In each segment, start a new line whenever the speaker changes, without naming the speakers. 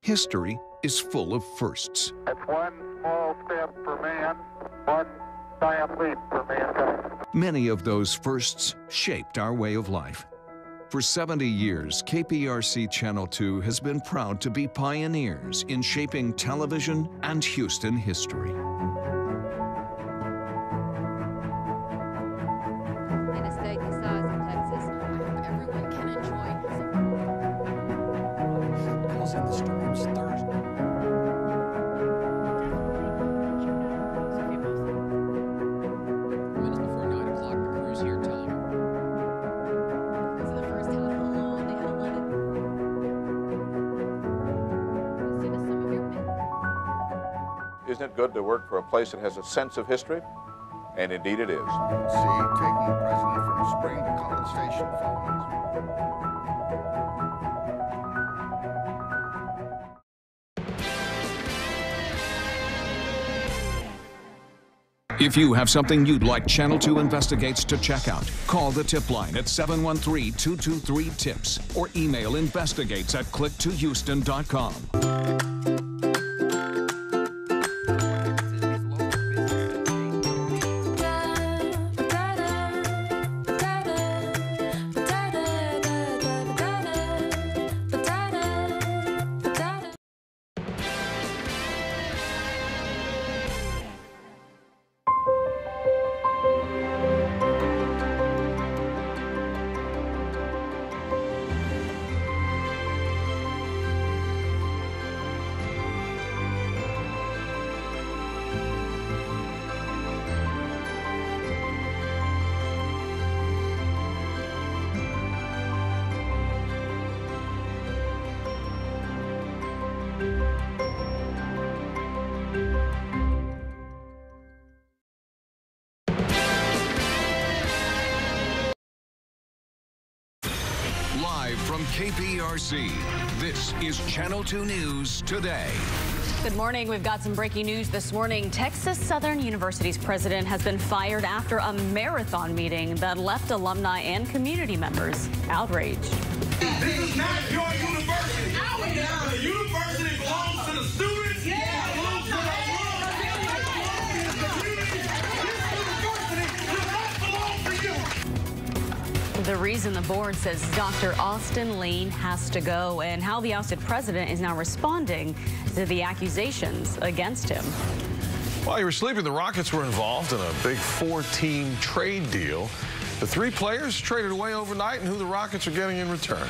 History is full of firsts.
It's one small step for man, one giant leap for mankind.
Many of those firsts shaped our way of life. For 70 years, KPRC Channel 2 has been proud to be pioneers in shaping television and Houston history.
In a state the size of Texas, I hope everyone can enjoy.
Causing the storms Thursday.
Minutes before 9 o'clock, the crews here telling her.
This is the first time in a long they haven't let it. You see the sum of your pay.
Isn't it good to work for a place that has a sense of history? And indeed it is.
See, taking the president from Spring to College Station following.
If you have something you'd like Channel 2 Investigates to check out, call the tip line at 713-223-TIPS or email investigates@click2houston.com. Live from KPRC, this is Channel 2 News Today.
Good morning. We've got some breaking news this morning. Texas Southern University's president has been fired after a marathon meeting that left alumni and community members outraged.
This is not your university. The university belongs to the students. It belongs to the
The reason the board says Dr. Austin Lane has to go and how the ousted president is now responding to the accusations against him.
While you were sleeping, the Rockets were involved in a big 4-team trade deal. The 3 players traded away overnight, and who the Rockets are getting in return.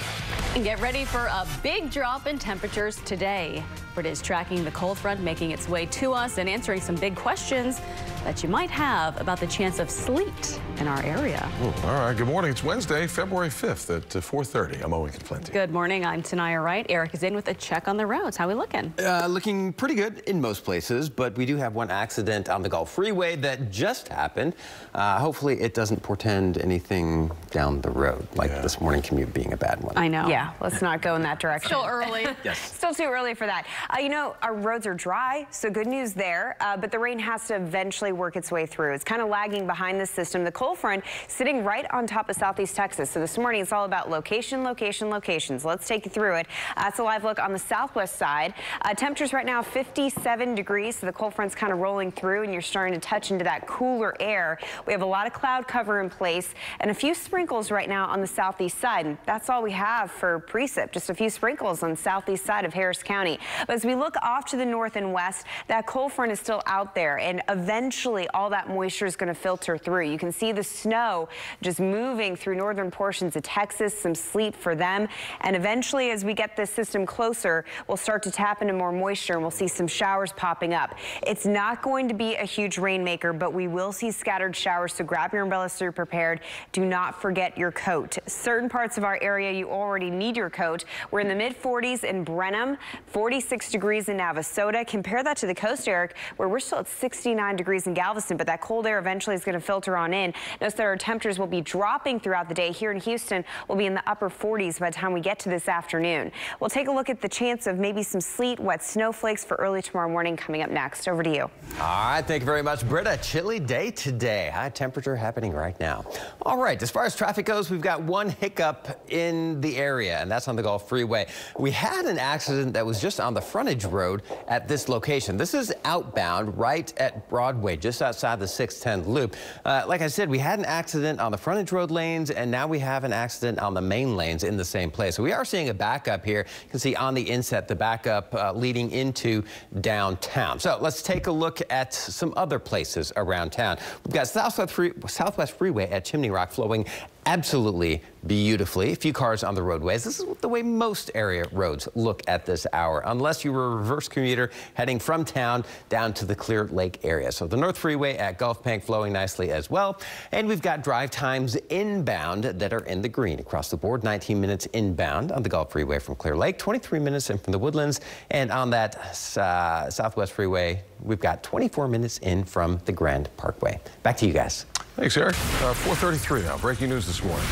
And get ready for a big drop in temperatures today. It is tracking the cold front, making its way to us and answering some big questions that you might have about the chance of sleet in our area.
Ooh, all right, good morning. It's Wednesday, February 5th at 4:30. I'm Owen Conflenti.
Good morning. I'm Tanaya Wright. Eric is in with a check on the roads. How are we looking?
Looking pretty good in most places, but we do have one accident on the Gulf Freeway that just happened. Hopefully it doesn't portend anything down the road, like this morning commute being a bad one.
I know.
Yeah, let's not go in that direction.
Still early.
Yes.
Still too early for that. You know, our roads are dry, so good news there, but the rain has to eventually work its way through. It's kind of lagging behind the system. The cold front sitting right on top of southeast Texas. So this morning it's all about location, location, locations. Let's take you through it. It's a live look on the southwest side. Temperatures right now 57 degrees, so the cold front's kind of rolling through and you're starting to touch into that cooler air. We have a lot of cloud cover in place and a few sprinkles right now on the southeast side. And that's all we have for precip, just a few sprinkles on the southeast side of Harris County. But as we look off to the north and west, that cold front is still out there, and eventually all that moisture is going to filter through. You can see the snow just moving through northern portions of Texas, some sleet for them, and eventually as we get this system closer, we'll start to tap into more moisture and we'll see some showers popping up. It's not going to be a huge rainmaker, but we will see scattered showers, so grab your umbrellas so you're prepared. Do not forget your coat. Certain parts of our area you already need your coat. We're in the mid-40s in Brenham, 46 degrees in Navasota. Compare that to the coast, Eric, where we're still at 69 degrees in Galveston, but that cold air eventually is going to filter on in. Notice that our temperatures will be dropping throughout the day. Here in Houston, we'll be in the upper 40s by the time we get to this afternoon. We'll take a look at the chance of maybe some sleet, wet snowflakes for early tomorrow morning coming up next. Over to you.
All right, thank you very much, Britta. Chilly day today. High temperature happening right now. All right, as far as traffic goes, we've got one hiccup in the area, and that's on the Gulf Freeway. We had an accident that was just on the frontage road at this location. This is outbound right at Broadway, just outside the 610 loop. Like I said, we had an accident on the frontage road lanes, and now we have an accident on the main lanes in the same place. So we are seeing a backup here. You can see on the inset the backup leading into downtown. So let's take a look at some other places around town. We've got Southwest Freeway at Chimney Rock flowing absolutely beautifully. A few cars on the roadways. This is the way most area roads look at this hour, unless you were a reverse commuter heading from town down to the Clear Lake area. So the North Freeway at Gulf Bank flowing nicely as well. And we've got drive times inbound that are in the green across the board. 19 minutes inbound on the Gulf Freeway from Clear Lake, 23 minutes in from the Woodlands. And on that Southwest Freeway, we've got 24 minutes in from the Grand Parkway. Back to you guys.
Thanks, Eric. 4:33 now. Breaking news this morning.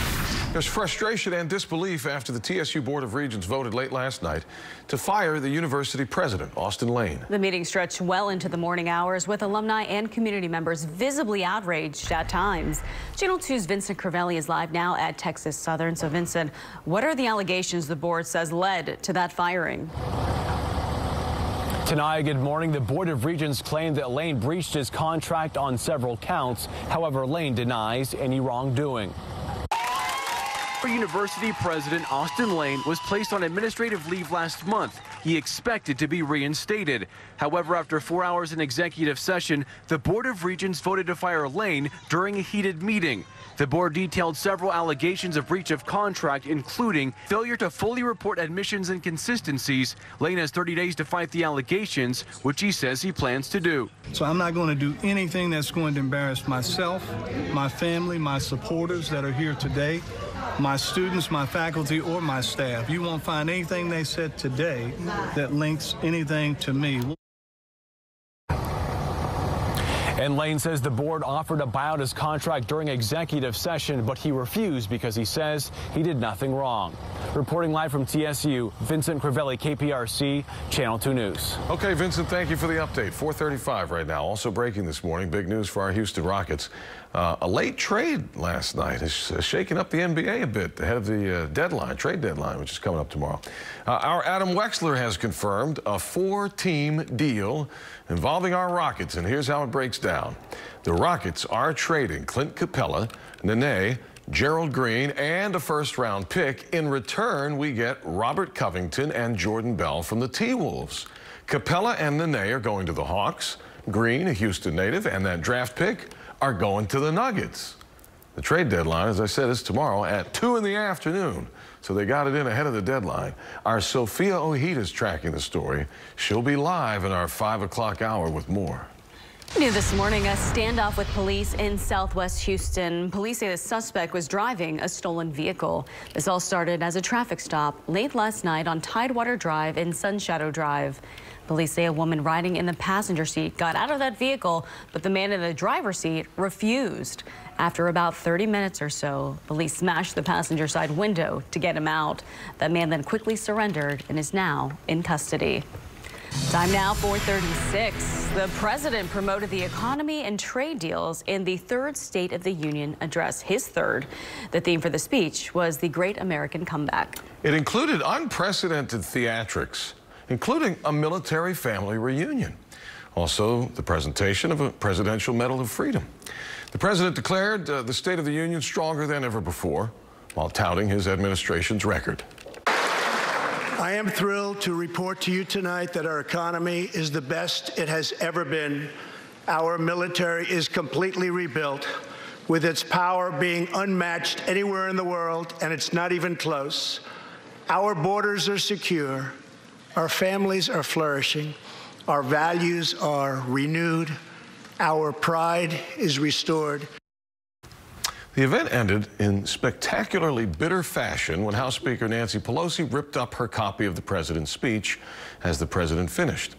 There's frustration and disbelief after the TSU Board of Regents voted late last night to fire the university president, Austin Lane.
The meeting stretched well into the morning hours with alumni and community members visibly outraged at times. Channel 2's Vincent Crivelli is live now at Texas Southern. So, Vincent, what are the allegations the board says led to that firing?
Tonight, good morning. The Board of Regents claimed that Lane breached his contract on several counts. However, Lane denies any wrongdoing.
University President Austin Lane was placed on administrative leave last month. He expected to be reinstated. However, after 4 hours in executive session, the Board of Regents voted to fire Lane during a heated meeting. The board detailed several allegations of breach of contract, including failure to fully report admissions and inconsistencies. Lane has 30 days to fight the allegations, which he says he plans to do.
So I'm not going to do anything that's going to embarrass myself, my family, my supporters that are here today, my students, my faculty, or my staff. You won't find anything they said today that links anything to me.
And Lane says the board offered to buy out his contract during executive session, but he refused because he says he did nothing wrong. Reporting live from TSU, Vincent Crivelli, KPRC, Channel 2 News.
Okay, Vincent, thank you for the update. 4:35 right now. Also breaking this morning, big news for our Houston Rockets. A late trade last night is shaking up the NBA a bit ahead of the trade deadline, which is coming up tomorrow. Our Adam Wexler has confirmed a 4-team deal involving our Rockets, and here's how it breaks down. The Rockets are trading Clint Capella, Nene, Gerald Green, and a first-round pick. In return, we get Robert Covington and Jordan Bell from the T-Wolves. Capella and Nene are going to the Hawks. Green, a Houston native, and that draft pick are going to the Nuggets. The trade deadline, as I said, is tomorrow at 2 in the afternoon. So they got it in ahead of the deadline. Our Sophia Ojeda is tracking the story. She'll be live in our 5 o'clock hour with more.
New this morning, a standoff with police in Southwest Houston. Police say the suspect was driving a stolen vehicle. This all started as a traffic stop late last night on Tidewater Drive and Sunshadow Drive. Police say a woman riding in the passenger seat got out of that vehicle, but the man in the driver's seat refused. After about 30 minutes or so, police smashed the passenger side window to get him out. That man then quickly surrendered and is now in custody. Time now, 4:36. The president promoted the economy and trade deals in the third State of the Union address, his third. The theme for the speech was the Great American Comeback.
It included unprecedented theatrics, including a military family reunion. Also, the presentation of a Presidential Medal of Freedom. The president declared the State of the Union stronger than ever before, while touting his administration's record.
I am thrilled to report to you tonight that our economy is the best it has ever been. Our military is completely rebuilt, with its power being unmatched anywhere in the world, and it's not even close. Our borders are secure. Our families are flourishing. Our values are renewed. Our pride is restored.
The event ended in spectacularly bitter fashion when House Speaker Nancy Pelosi ripped up her copy of the president's speech as the president finished.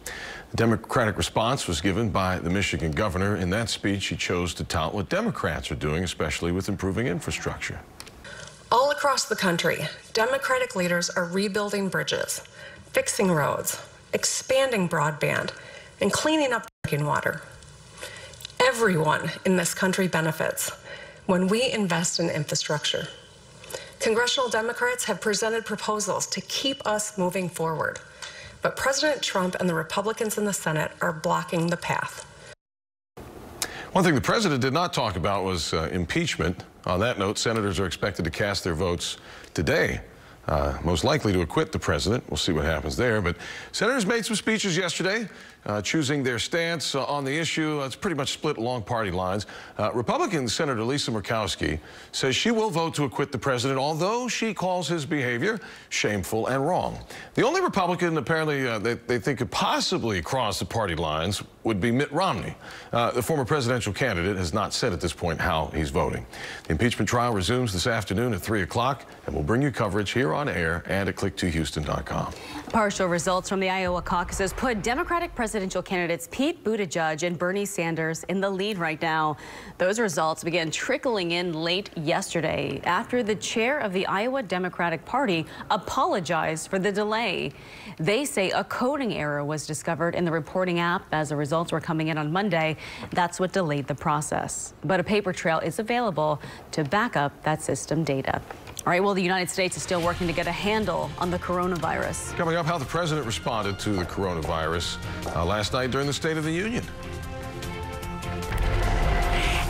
The Democratic response was given by the Michigan governor. In that speech, he chose to tout what Democrats are doing, especially with improving infrastructure.
All across the country, Democratic leaders are rebuilding bridges, fixing roads, expanding broadband, and cleaning up drinking water. Everyone in this country benefits when we invest in infrastructure. Congressional Democrats have presented proposals to keep us moving forward, but President Trump and the Republicans in the Senate are blocking the path.
One thing the president did not talk about was impeachment. On that note, senators are expected to cast their votes today, most likely to acquit the president. We'll see what happens there. But senators made some speeches yesterday, choosing their stance on the issue. It's pretty much split along party lines. Republican Senator Lisa Murkowski says she will vote to acquit the president, although she calls his behavior shameful and wrong. The only Republican apparently they think could possibly cross the party lines would be Mitt Romney. The former presidential candidate has not said at this point how he's voting. The impeachment trial resumes this afternoon at 3 o'clock, and we'll bring you coverage here on air and at click2houston.com.
Partial results from the Iowa caucuses put Democratic presidential candidates Pete Buttigieg and Bernie Sanders in the lead right now. Those results began trickling in late yesterday after the chair of the Iowa Democratic Party apologized for the delay. They say a coding error was discovered in the reporting app as the results were coming in on Monday. That's what delayed the process. But a paper trail is available to back up that system data. All right, well, the United States is still working to get a handle on the coronavirus.
Coming up, how the president responded to the coronavirus last night during the State of the Union.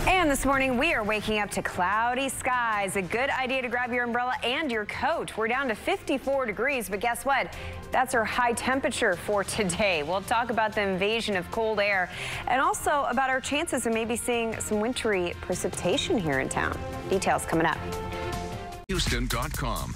And this morning, we are waking up to cloudy skies. A good idea to grab your umbrella and your coat. We're down to 54 degrees, but guess what? That's our high temperature for today. We'll talk about the invasion of cold air and also about our chances of maybe seeing some wintry precipitation here in town. Details coming up.
Houston.com.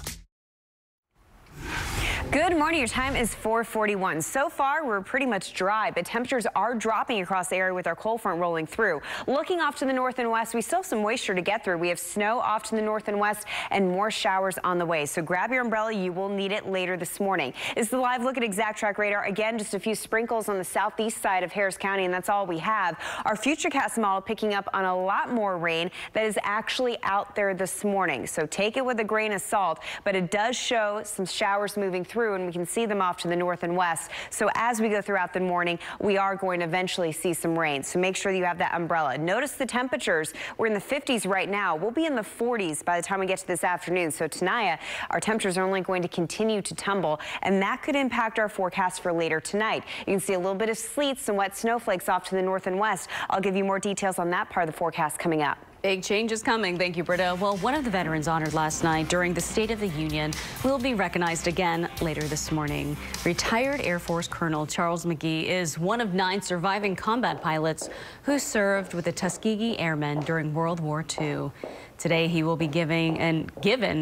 Good morning. Your time is 4:41. So far, we're pretty much dry, but temperatures are dropping across the area with our cold front rolling through. Looking off to the north and west, we still have some moisture to get through. We have snow off to the north and west and more showers on the way. So grab your umbrella. You will need it later this morning. This is the live look at Exact Track Radar. Again, just a few sprinkles on the southeast side of Harris County, and that's all we have. Our Futurecast model picking up on a lot more rain that is actually out there this morning. So take it with a grain of salt, but it does show some showers moving through, and we can see them off to the north and west. So as we go throughout the morning, we are going to eventually see some rain. So make sure you have that umbrella. Notice the temperatures. We're in the 50s right now. We'll be in the 40s by the time we get to this afternoon. So tonight, our temperatures are only going to continue to tumble, and that could impact our forecast for later tonight. You can see a little bit of sleets and wet snowflakes off to the north and west. I'll give you more details on that part of the forecast coming up.
Big changes coming. Thank you, Britta. Well, one of the veterans honored last night during the State of the Union will be recognized again later this morning. Retired Air Force Colonel Charles McGee is one of 9 surviving combat pilots who served with the Tuskegee Airmen during World War II. Today, he will be given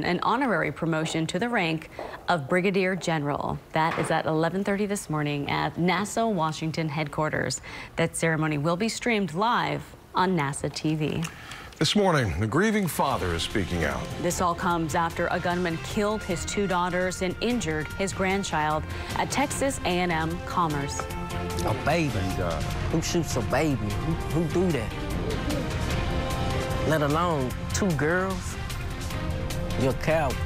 an honorary promotion to the rank of Brigadier General. That is at 11:30 this morning at NASA Washington headquarters. That ceremony will be streamed live on NASA TV.
This morning, the grieving father is speaking out.
This all comes after a gunman killed his 2 daughters and injured his grandchild at Texas A&M Commerce.
A baby. Who shoots a baby? Who do that? Let alone 2 girls. You're a coward.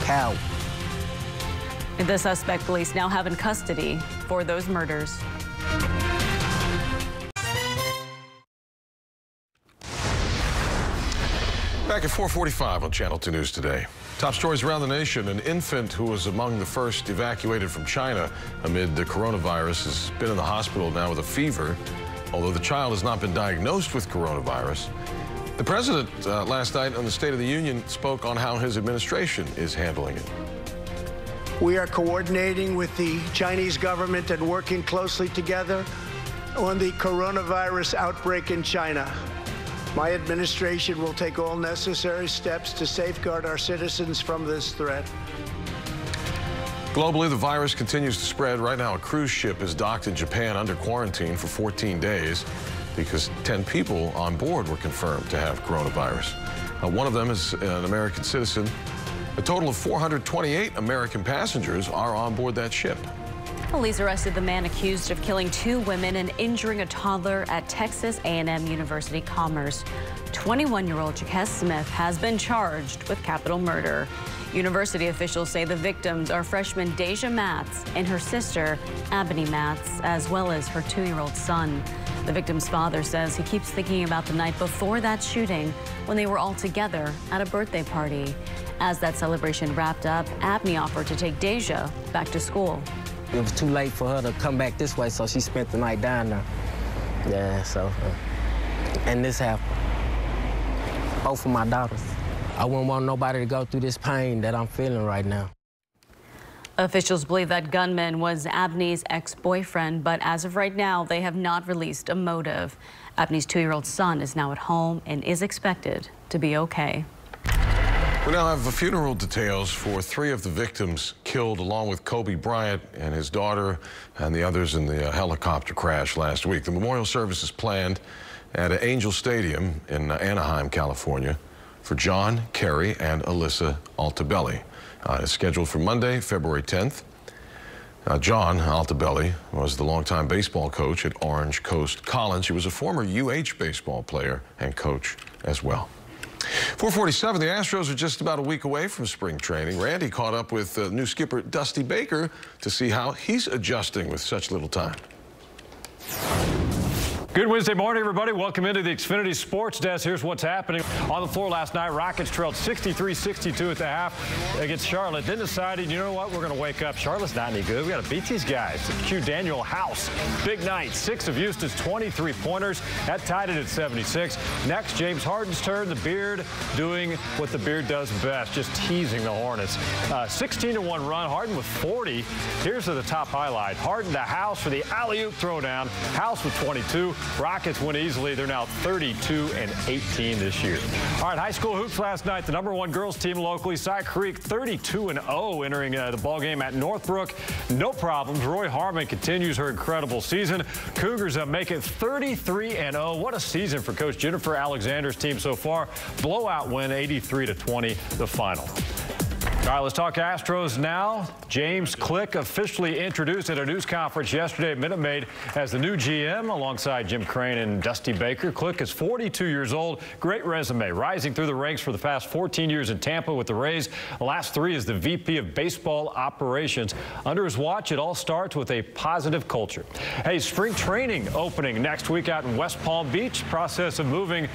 Coward.
The suspect police now have in custody for those murders.
Back at 4:45 on Channel 2 News Today. Top stories around the nation. An infant who was among the first evacuated from China amid the coronavirus has been in the hospital now with a fever, although the child has not been diagnosed with coronavirus. The president last night on the State of the Union spoke on how his administration is handling it.
We are coordinating with the Chinese government and working closely together on the coronavirus outbreak in China. My administration will take all necessary steps to safeguard our citizens from this threat.
Globally, the virus continues to spread. Right now, a cruise ship is docked in Japan under quarantine for 14 days because 10 people on board were confirmed to have coronavirus. One of them is an American citizen. A total of 428 American passengers are on board that ship.
Police arrested the man accused of killing 2 women and injuring a toddler at Texas A&M University Commerce. 21-year-old Jaquez Smith has been charged with capital murder. University officials say the victims are freshman Deja Matz and her sister, Ebony Matz, as well as her 2-year-old son. The victim's father says he keeps thinking about the night before that shooting when they were all together at a birthday party. As that celebration wrapped up, Abney offered to take Deja back to school.
It was too late for her to come back this way, so she spent the night down there. Yeah, so, and this happened. Both of my daughters. I wouldn't want nobody to go through this pain that I'm feeling right now.
Officials believe that gunman was Abney's ex-boyfriend, but as of right now, they have not released a motive. Abney's 2-year-old son is now at home and is expected to be okay.
We now have the funeral details for 3 of the victims killed along with Kobe Bryant and his daughter and the others in the helicopter crash last week. The memorial service is planned at Angel Stadium in Anaheim, California, for John, Kerry, and Alyssa Altobelli. It's scheduled for Monday, February 10th. John Altobelli was the longtime baseball coach at Orange Coast College. He was a former UH baseball player and coach as well. 4:47, the Astros are just about a week away from spring training. Randy caught up with new skipper Dusty Baker to see how he's adjusting with such little time.
Good Wednesday morning, everybody. Welcome into the Xfinity Sports Desk. Here's what's happening. On the floor last night, Rockets trailed 63-62 at the half against Charlotte. Then decided, you know what, we're going to wake up. Charlotte's not any good. We got to beat these guys. Cue Daniel House. Big night. 6 of Houston's 23-pointers. That tied it at 76. Next, James Harden's turn. The Beard doing what the Beard does best, just teasing the Hornets. 16-1 run. Harden with 40. Here's the top highlight. Harden to House for the alley-oop throwdown. House with 22. Rockets win easily. They're now 32-18 this year. All right, high school hoops last night. The #1 girls team locally, Cy Creek, 32-0 entering the ballgame at Northbrook. No problems. Roy Harmon continues her incredible season. Cougars make it 33-0. What a season for Coach Jennifer Alexander's team so far. Blowout win, 83-20, the final. All right, let's talk Astros now. James Click officially introduced at a news conference yesterday at Minute Maid as the new GM alongside Jim Crane and Dusty Baker. Click is 42 years old. Great resume, rising through the ranks for the past 14 years in Tampa with the Rays. The last 3 as the VP of Baseball Operations. Under his watch, it all starts with a positive culture. Hey, spring training opening next week out in West Palm Beach. Process of moving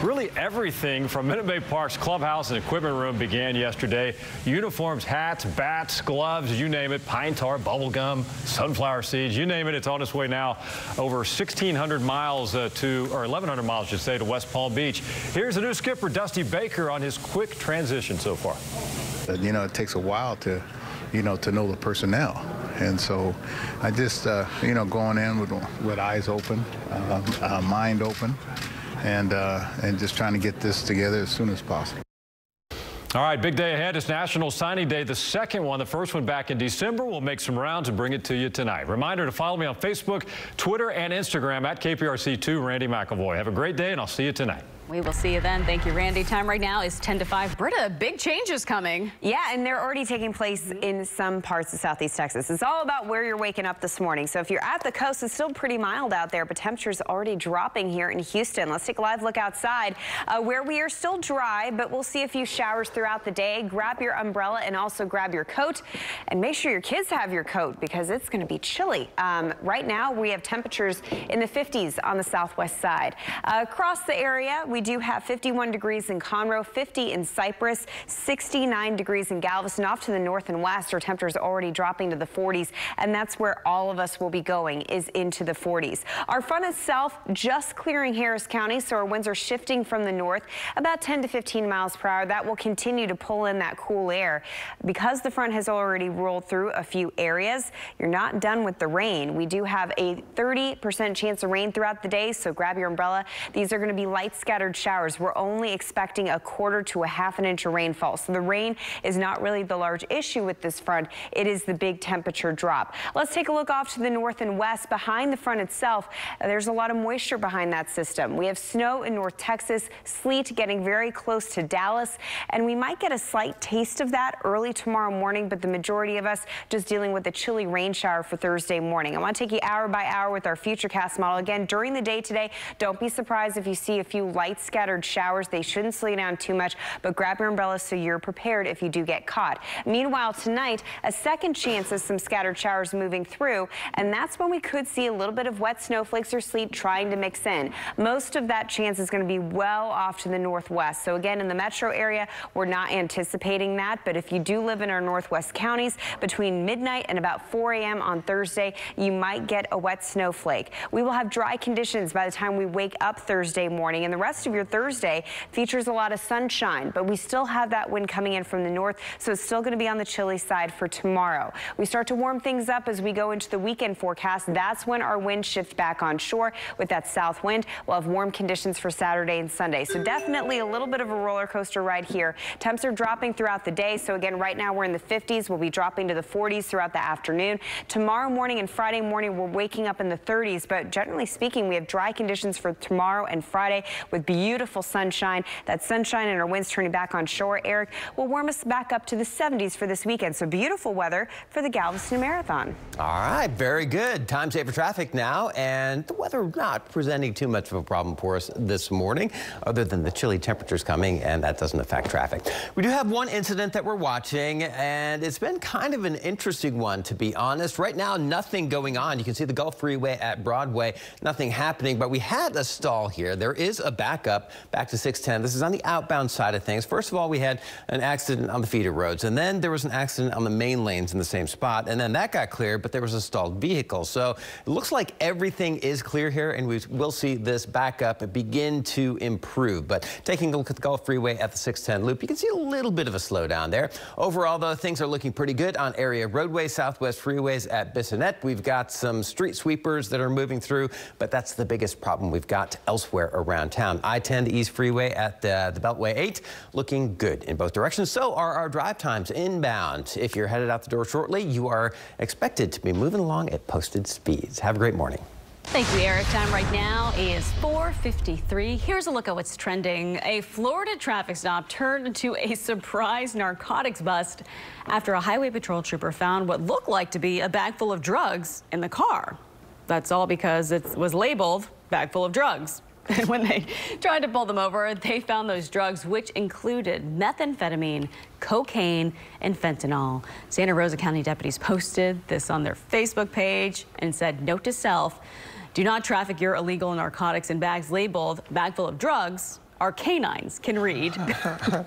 really everything from Minute Maid Park's clubhouse and equipment room began yesterday. Uniforms, hats, bats, gloves, you name it, pine tar, bubble gum, sunflower seeds, you name it, it's on its way now. Over 1,600 miles or 1,100 miles, I should say, to West Palm Beach. Here's the new skipper, Dusty Baker, on his quick transition so far.
You know, it takes a while to know the personnel. And so I just, going in with eyes open, mind open, and just trying to get this together as soon as possible.
All right, big day ahead. It's National Signing Day, the second one. The first one back in December. We'll make some rounds and bring it to you tonight. Reminder to follow me on Facebook, Twitter, and Instagram at KPRC2, Randy McElvoy. Have a great day, and I'll see you tonight.
We will see you then. Thank you, Randy. Time right now is 10-5. Britta, big changes coming.
Yeah, and they're already taking place in some parts of Southeast Texas. It's all about where you're waking up this morning. So if you're at the coast, it's still pretty mild out there, but temperatures already dropping here in Houston. Let's take a live look outside where we are still dry, but we'll see a few showers throughout the day. Grab your umbrella and also grab your coat, and make sure your kids have your coat because it's going to be chilly. Right now, we have temperatures in the 50s on the southwest side. Across the area, we do have 51 degrees in Conroe, 50 in Cypress, 69 degrees in Galveston. Off to the north and west, our temperatures already dropping to the 40s, and that's where all of us will be going, is into the 40s. Our front itself just clearing Harris County, so our winds are shifting from the north about 10 to 15 miles per hour. That will continue to pull in that cool air. Because the front has already rolled through a few areas, you're not done with the rain. We do have a 30% chance of rain throughout the day, so grab your umbrella. These are going to be light scattered scattered showers. We're only expecting a quarter to a half an inch of rainfall. So the rain is not really the large issue with this front. It is the big temperature drop. Let's take a look off to the north and west. Behind the front itself, there's a lot of moisture behind that system. We have snow in North Texas, sleet getting very close to Dallas, and we might get a slight taste of that early tomorrow morning, but the majority of us just dealing with a chilly rain shower for Thursday morning. I want to take you hour by hour with our Futurecast model. Again, during the day today, don't be surprised if you see a few light scattered showers. They shouldn't slow you down too much, but grab your umbrella so you're prepared if you do get caught. Meanwhile, tonight, a second chance of some scattered showers moving through, and that's when we could see a little bit of wet snowflakes or sleet trying to mix in. Most of that chance is going to be well off to the northwest. So again, in the metro area, we're not anticipating that, but if you do live in our northwest counties, between midnight and about 4 a.m. on Thursday, you might get a wet snowflake. We will have dry conditions by the time we wake up Thursday morning, and the rest of your Thursday features a lot of sunshine, but we still have that wind coming in from the north, so it's still going to be on the chilly side for tomorrow. We start to warm things up as we go into the weekend forecast. That's when our winds shift back on shore with that south wind. We'll have warm conditions for Saturday and Sunday, so definitely a little bit of a roller coaster ride here. Temps are dropping throughout the day, so again, right now we're in the 50s. We'll be dropping to the 40s throughout the afternoon. Tomorrow morning and Friday morning, we're waking up in the 30s, but generally speaking, we have dry conditions for tomorrow and Friday with beautiful sunshine. That sunshine and our winds turning back on shore, Eric, will warm us back up to the 70s for this weekend. So beautiful weather for the Galveston Marathon.
All right, very good. Time saver traffic now, and the weather not presenting too much of a problem for us this morning, other than the chilly temperatures coming, and that doesn't affect traffic. We do have one incident that we're watching, and it's been kind of an interesting one, to be honest. Right now, nothing going on. You can see the Gulf Freeway at Broadway, nothing happening, but we had a stall here. There is a backup back to 610. This is on the outbound side of things. First of all, we had an accident on the feeder roads, and then there was an accident on the main lanes in the same spot, and then that got cleared, but there was a stalled vehicle. So it looks like everything is clear here, and we will see this backup begin to improve. But taking a look at the Gulf Freeway at the 610 loop, you can see a little bit of a slowdown there. Overall, though, things are looking pretty good on area roadways, southwest freeways at Bissonnette. We've got some street sweepers that are moving through, but that's the biggest problem we've got elsewhere around town. I-10 East Freeway at the Beltway 8 looking good in both directions. So are our drive times inbound. If you're headed out the door shortly, you are expected to be moving along at posted speeds. Have a great morning.
Thank you, Eric. Time right now is 4:53. Here's a look at what's trending. A Florida traffic stop turned into a surprise narcotics bust after a highway patrol trooper found what looked like to be a bag full of drugs in the car. That's all because it was labeled bag full of drugs. And when they tried to pull them over, they found those drugs, which included methamphetamine, cocaine, and fentanyl. Santa Rosa County deputies posted this on their Facebook page and said, note to self, do not traffic your illegal narcotics in bags labeled bag full of drugs. Our canines can read. Not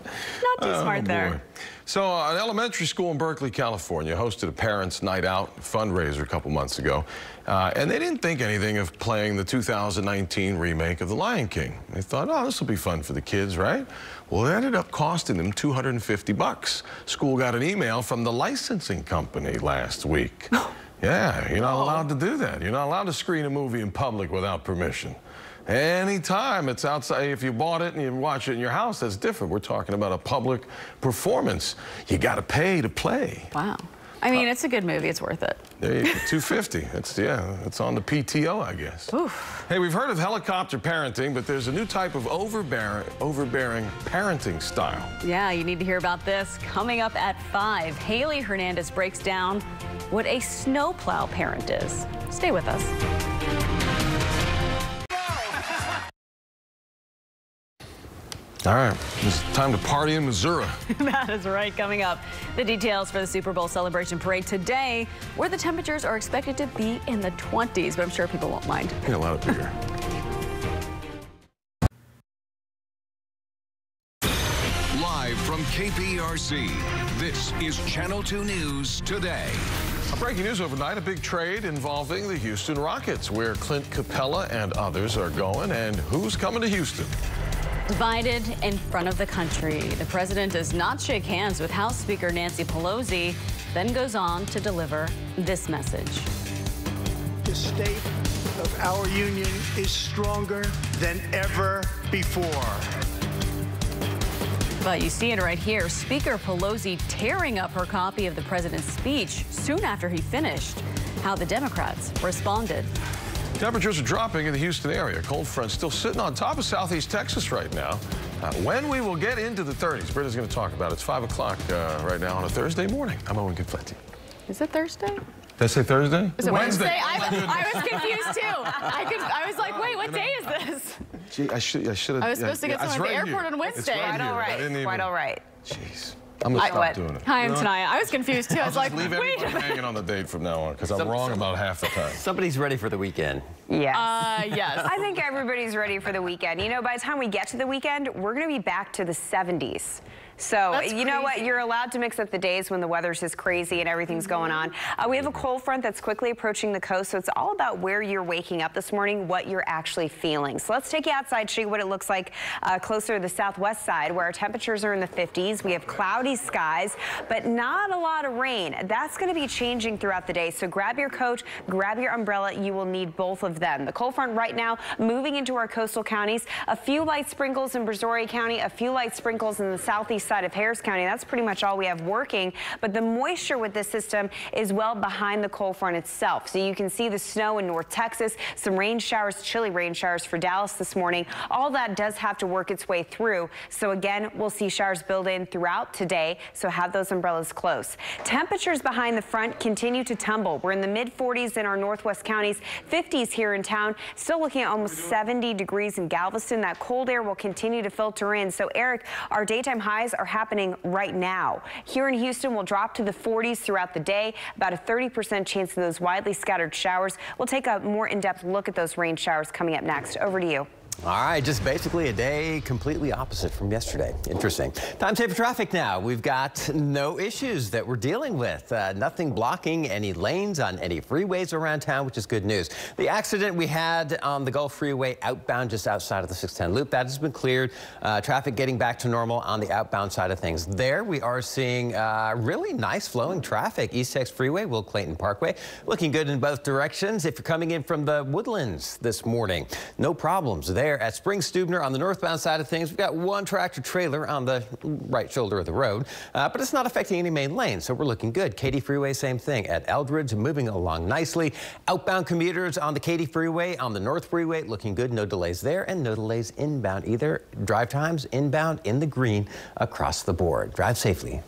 too smart there.
So an elementary school in Berkeley, California hosted a parents' night out fundraiser a couple months ago. And they didn't think anything of playing the 2019 remake of The Lion King. They thought, oh, this will be fun for the kids, right? Well, it ended up costing them $250. School got an email from the licensing company last week. Yeah, you're not allowed to do that. You're not allowed to screen a movie in public without permission. Anytime it's outside, if you bought it and you watch it in your house, that's different. We're talking about a public performance. You got to pay to play.
Wow. I mean, it's a good movie. It's worth it.
There you go, $250. It's on the PTO, I guess.
Oof.
Hey, we've heard of helicopter parenting, but there's a new type of overbearing parenting style.
Yeah, you need to hear about this coming up at 5. Haley Hernandez breaks down what a snowplow parent is. Stay with us.
All right, it's time to party in Missouri.
That is right. Coming up, the details for the Super Bowl celebration parade today, where the temperatures are expected to be in the 20s, but I'm sure people won't mind.
Yeah, a lot of beer.
Live from KPRC, this is Channel 2 News Today.
Breaking news overnight, a big trade involving the Houston Rockets, where Clint Capella and others are going, and who's coming to Houston?
Divided in front of the country. The president does not shake hands with House Speaker Nancy Pelosi, then goes on to deliver this message.
The state of our union is stronger than ever before.
But you see it right here. Speaker Pelosi tearing up her copy of the president's speech soon after he finished. How the Democrats responded.
Temperatures are dropping in the Houston area. Cold front still sitting on top of southeast Texas right now. When we will get into the 30s, Britta's going to talk about it. It's 5 o'clock right now on a Thursday morning. I'm Owen Confetti.
Is it Thursday?
Did I say Thursday?
Is it Wednesday? I was confused too. I was like, wait, what day is this?
Gee, I should have.
I was supposed to get someone at the airport on Wednesday.
Quite all right. Quite all right.
Jeez. I'm going to stop doing it.
Hi, I'm Tanaya. I was confused too. I was like,
leave
wait.
everybody hanging on the date from now on because I'm wrong about half the time.
Somebody's ready for the weekend.
Yes.
Yes.
I think everybody's ready for the weekend. You know, by the time we get to the weekend, we're going to be back to the 70s. So,
That's
you know what?
crazy.
You're allowed to mix up the days when the weather's just crazy and everything's going on. We have a cold front that's quickly approaching the coast, so it's all about where you're waking up this morning, what you're actually feeling. So let's take you outside, show you what it looks like closer to the southwest side, where our temperatures are in the 50s. We have cloudy skies, but not a lot of rain. That's going to be changing throughout the day, so grab your coat, grab your umbrella. You will need both of them. The cold front right now moving into our coastal counties. A few light sprinkles in Brazoria County, a few light sprinkles in the southeast side of Harris County. That's pretty much all we have working, but the moisture with this system is well behind the cold front itself. So you can see the snow in North Texas, some rain showers, chilly rain showers for Dallas this morning. All that does have to work its way through. So again, we'll see showers build in throughout today, so have those umbrellas close. Temperatures behind the front continue to tumble. We're in the mid-40s in our northwest counties, 50s here in town, still looking at almost 70 degrees in Galveston. That cold air will continue to filter in. So Eric, our daytime highs are happening right now. Here in Houston, we'll drop to the 40s throughout the day, about a 30% chance of those widely scattered showers. We'll take a more in-depth look at those rain showers coming up next. Over to you.
All right, just basically a day completely opposite from yesterday. Interesting. Time saver traffic now. We've got no issues that we're dealing with. Nothing blocking any lanes on any freeways around town, which is good news. The accident we had on the Gulf Freeway outbound just outside of the 610 loop, that has been cleared. Traffic getting back to normal on the outbound side of things. There we are seeing really nice flowing traffic. East Tex Freeway, Will Clayton Parkway, looking good in both directions. If you're coming in from the Woodlands this morning, no problems there. At Spring Stubner on the northbound side of things, we've got one tractor trailer on the right shoulder of the road, but it's not affecting any main lanes, so we're looking good. Katy Freeway, same thing. At Eldridge, moving along nicely. Outbound commuters on the Katy Freeway, on the North Freeway, looking good. No delays there, and no delays inbound either. Drive times inbound in the green across the board. Drive safely.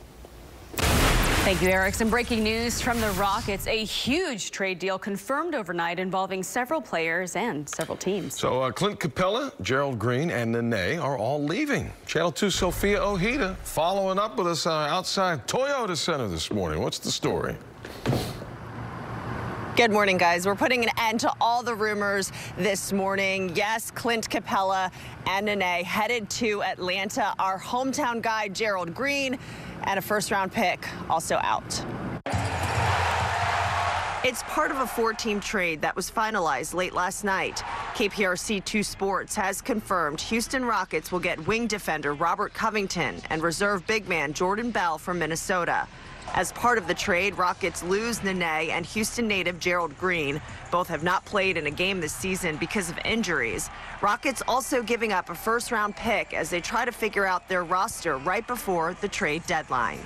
Thank you, Eric. Some breaking news from the Rockets. A huge trade deal confirmed overnight involving several players and several teams.
So Clint Capella, Gerald Green, and Nene are all leaving. Channel 2 Sophia Ojeda following up with us outside Toyota Center this morning. What's the story?
Good morning, guys. We're putting an end to all the rumors this morning. Yes, Clint Capella and Nene headed to Atlanta. Our hometown guy, Gerald Green, and a first-round pick also out. It's part of a 4-team trade that was finalized late last night. KPRC 2 Sports has confirmed Houston Rockets will get wing defender Robert Covington and reserve big man Jordan Bell from Minnesota. As part of the trade, Rockets lose Nene and Houston native Gerald Green. Both have not played in a game this season because of injuries. Rockets also giving up a first-round pick as they try to figure out their roster right before the trade deadline.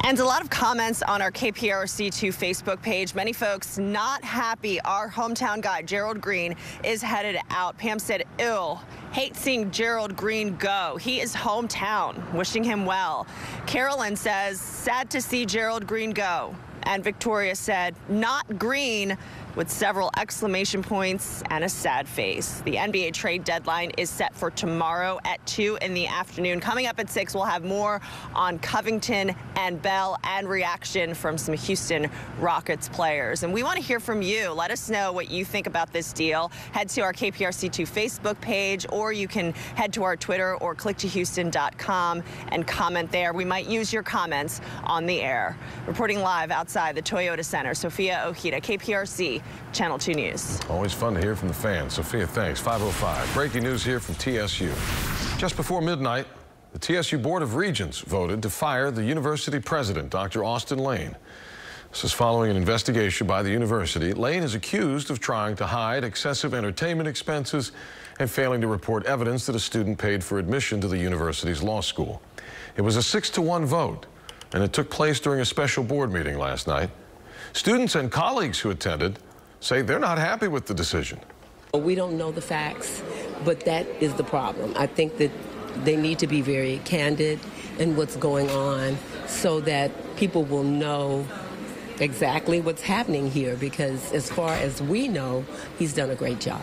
And a lot of comments on our KPRC2 Facebook page. Many folks not happy our hometown guy, Gerald Green, is headed out. Pam said, ew, hate seeing Gerald Green go. He is hometown, wishing him well. Carolyn says, sad to see Gerald Green go. And Victoria said, not Green, with several exclamation points and a sad face. The NBA trade deadline is set for tomorrow at 2 in the afternoon. Coming up at 6, we'll have more on Covington and Bell and reaction from some Houston Rockets players. And we want to hear from you. Let us know what you think about this deal. Head to our KPRC2 Facebook page, or you can head to our Twitter or clicktohouston.com and comment there. We might use your comments on the air. Reporting live outside the Toyota Center, Sophia Ojeda, KPRC Channel 2 News.
Always fun to hear from the fans. Sophia, thanks. 5:05. Breaking news here from TSU. Just before midnight, the TSU Board of Regents voted to fire the university president, Dr. Austin Lane. This is following an investigation by the university. Lane is accused of trying to hide excessive entertainment expenses and failing to report evidence that a student paid for admission to the university's law school. It was a 6-to-1 vote, and it took place during a special board meeting last night. Students and colleagues who attended say they're not happy with the decision.
We don't know the facts, but that is the problem. I think that they need to be very candid in what's going on so that people will know exactly what's happening here, because as far as we know, he's done a great job.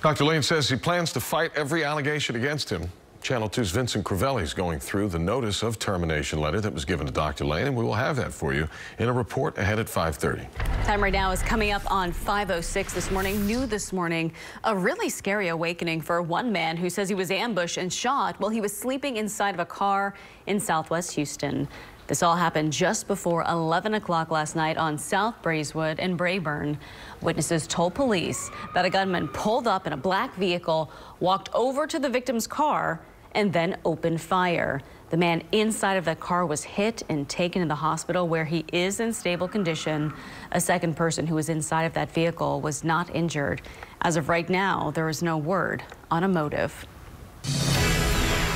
Dr. Lane says he plans to fight every allegation against him. Channel 2's Vincent Crivelli is going through the notice of termination letter that was given to Dr. Lane, and we will have that for you in a report ahead at 5:30.
Time right now is coming up on 5:06 this morning. New this morning, a really scary awakening for one man who says he was ambushed and shot while he was sleeping inside of a car in Southwest Houston. This all happened just before 11 o'clock last night on South Braeswood and Brayburn. Witnesses told police that a gunman pulled up in a black vehicle, walked over to the victim's car, and then opened fire. The man inside of that car was hit and taken to the hospital, where he is in stable condition. A second person who was inside of that vehicle was not injured. As of right now, there is no word on a motive.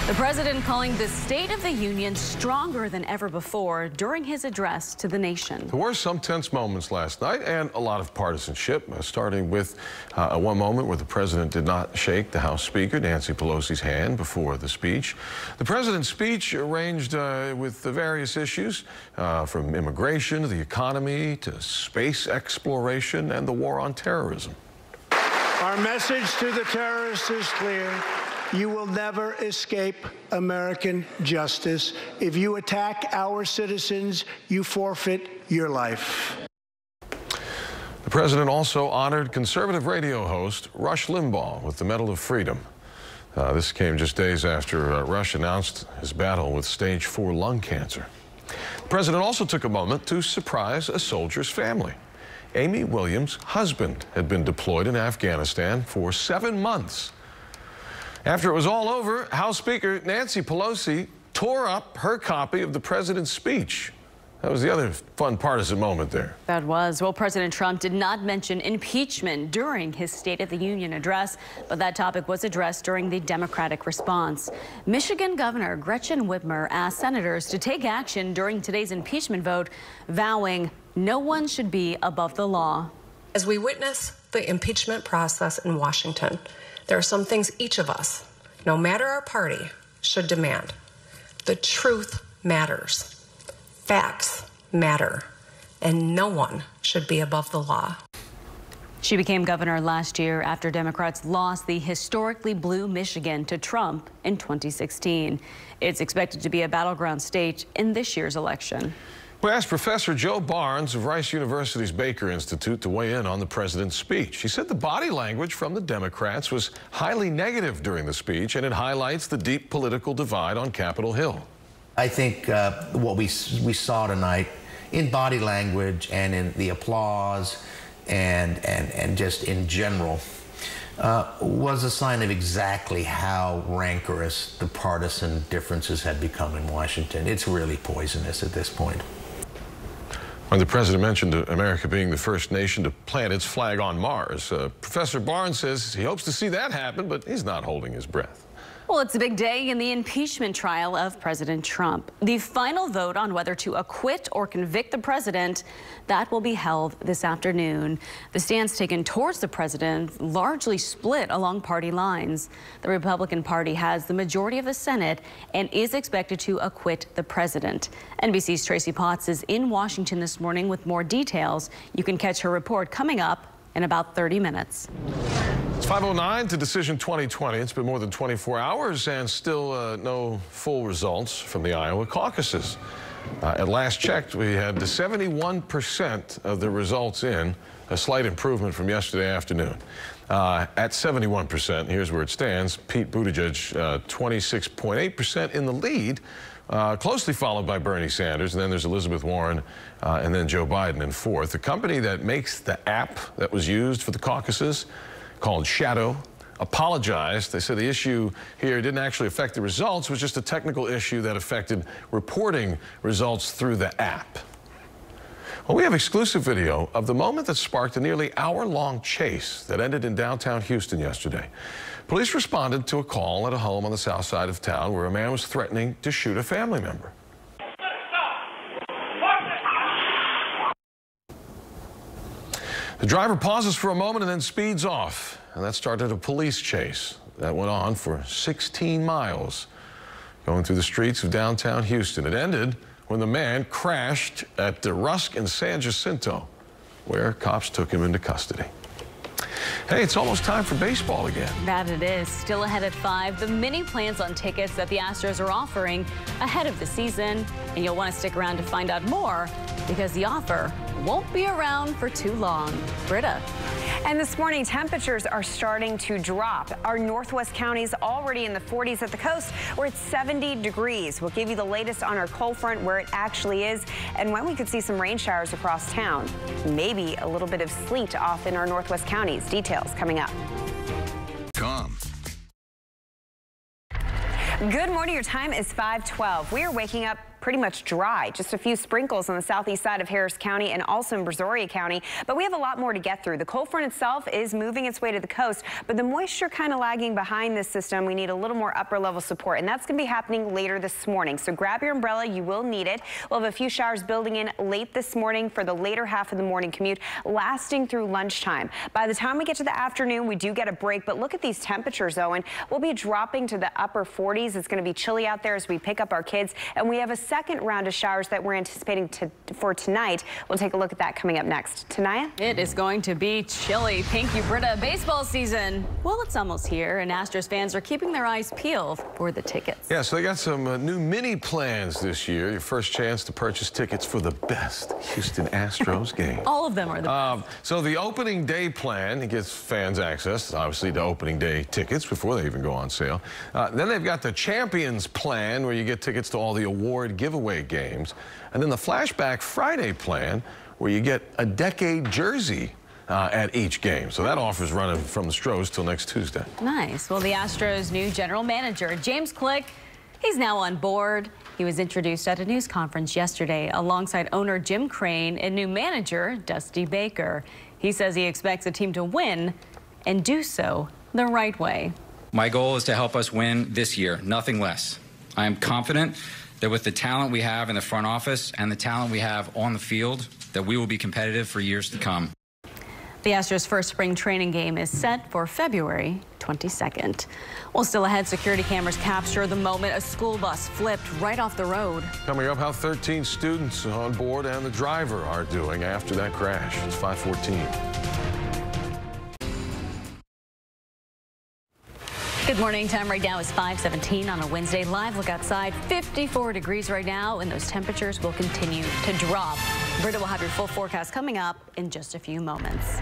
The president calling the State of the Union stronger than ever before during his address to the nation.
There were some tense moments last night and a lot of partisanship, starting with one moment where the president did not shake the House Speaker, Nancy Pelosi's, hand before the speech. The president's speech arranged with the various issues, from immigration to the economy to space exploration and the war on terrorism.
Our message to the terrorists is clear. You will never escape American justice. If you attack our citizens, you forfeit your life.
The president also honored conservative radio host Rush Limbaugh with the Medal of Freedom. This came just days after Rush announced his battle with stage 4 lung cancer. The president also took a moment to surprise a soldier's family. Amy Williams' husband had been deployed in Afghanistan for 7 months. After it was all over, House Speaker Nancy Pelosi tore up her copy of the president's speech. That was the other fun partisan moment there.
That was. Well, President Trump did not mention impeachment during his State of the Union address, but that topic was addressed during the Democratic response. Michigan Governor Gretchen Whitmer asked senators to take action during today's impeachment vote, vowing no one should be above the law.
As we witness the impeachment process in Washington, there are some things each of us, no matter our party, should demand. The truth matters. Facts matter. And no one should be above the law.
She became governor last year after Democrats lost the historically blue Michigan to Trump in 2016. It's expected to be a battleground state in this year's election.
We asked Professor Joe Barnes of Rice University's Baker Institute to weigh in on the president's speech. He said the body language from the Democrats was highly negative during the speech, and it highlights the deep political divide on Capitol Hill.
I think what we saw tonight in body language and in the applause and just in general was a sign of exactly how rancorous the partisan differences had become in Washington. It's really poisonous at this point.
When the president mentioned America being the first nation to plant its flag on Mars, Professor Barnes says he hopes to see that happen, but he's not holding his breath.
Well, it's a big day in the impeachment trial of President Trump. The final vote on whether to acquit or convict the president, that will be held this afternoon. The stance taken towards the president largely split along party lines. The Republican Party has the majority of the Senate and is expected to acquit the president. NBC's Tracy Potts is in Washington this morning with more details. You can catch her report coming up in about 30 minutes.
It's 5:09 to Decision 2020. It's been more than 24 hours and still no full results from the Iowa caucuses. At last checked, we had 71% of the results in, a slight improvement from yesterday afternoon. At 71%, here's where it stands. Pete Buttigieg, 26.8% in the lead, closely followed by Bernie Sanders, and then there's Elizabeth Warren, and then Joe Biden in fourth. The company that makes the app that was used for the caucuses, called Shadow, apologized. They said the issue here didn't actually affect the results, it was just a technical issue that affected reporting results through the app. Well, we have exclusive video of the moment that sparked a nearly hour-long chase that ended in downtown Houston yesterday. Police responded to a call at a home on the south side of town where a man was threatening to shoot a family member. The driver pauses for a moment and then speeds off, and that started a police chase that went on for 16 miles, going through the streets of downtown Houston. It ended when the man crashed at the Rusk and San Jacinto, where cops took him into custody. Hey, it's almost time for baseball again.
That it is. Still ahead at 5. The mini plans on tickets that the Astros are offering ahead of the season. And you'll want to stick around to find out more because the offer won't be around for too long. Britta.
And this morning, temperatures are starting to drop. Our northwest counties already in the 40s at the coast. We're at 70 degrees. We'll give you the latest on our cold front, where it actually is, and when we could see some rain showers across town. Maybe a little bit of sleet off in our northwest counties. Details coming up. Good morning. Your time is 5:12. We are waking up pretty much dry. Just a few sprinkles on the southeast side of Harris County and also in Brazoria County. But we have a lot more to get through. The cold front itself is moving its way to the coast, but the moisture kind of lagging behind this system. We need a little more upper level support, and that's going to be happening later this morning. So grab your umbrella. You will need it. We'll have a few showers building in late this morning for the later half of the morning commute, lasting through lunchtime. By the time we get to the afternoon, we do get a break, but look at these temperatures, Owen. We'll be dropping to the upper 40s. It's going to be chilly out there as we pick up our kids, and we have a second round of showers that we're anticipating for tonight. We'll take a look at that coming up next. Tanaya?
It is going to be chilly. Thank you, Britta. Baseball season, well, it's almost here, and Astros fans are keeping their eyes peeled for the tickets.
Yeah, so they got some new mini plans this year. Your first chance to purchase tickets for the best Houston Astros game.
All of them are the best.
So the opening day plan, it gives fans access, obviously, to opening day tickets before they even go on sale. Then they've got the Champions plan, where you get tickets to all the award giveaway games. And then the Flashback Friday plan, where you get a decade jersey at each game. So that offer's running from the Stros till next Tuesday.
Nice. Well, the Astros' new general manager, James Click, he's now on board. He was introduced at a news conference yesterday alongside owner Jim Crane and new manager Dusty Baker. He says he expects the team to win and do so the right way.
My goal is to help us win this year, nothing less. I am confident that with the talent we have in the front office and the talent we have on the field, that we will be competitive for years to come.
The Astros' first spring training game is set for February 22nd. Well, still ahead, security cameras capture the moment a school bus flipped right off the road.
Coming up, how 13 students on board and the driver are doing after that crash. It's 5:14.
Good morning. Time right now is 5:17 on a Wednesday. Live look outside, 54 degrees right now, and those temperatures will continue to drop. Britta will have your full forecast coming up in just a few moments.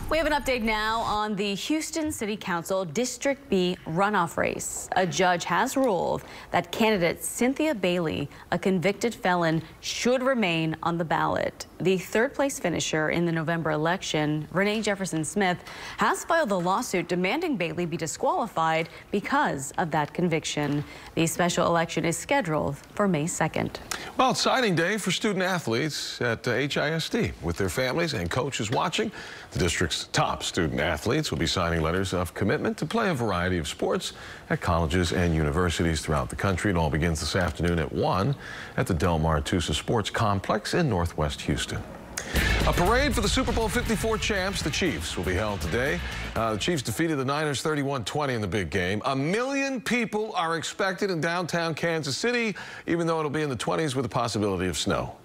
We have an update now on the Houston City Council District B runoff race. A judge has ruled that candidate Cynthia Bailey, a convicted felon, should remain on the ballot. The third-place finisher in the November election, Renee Jefferson Smith, has filed a lawsuit demanding Bailey be disqualified because of that conviction. The special election is scheduled for May 2nd.
Well, it's signing day for student athletes at HISD. With their families and coaches watching, the district's top student athletes will be signing letters of commitment to play a variety of sports at colleges and universities throughout the country. It all begins this afternoon at 1 at the Del Mar Tusa Sports Complex in Northwest Houston. A parade for the Super Bowl 54 champs, the Chiefs, will be held today. The Chiefs defeated the Niners 31-20 in the big game. 1 million people are expected in downtown Kansas City, even though it'll be in the 20s with the possibility of snow.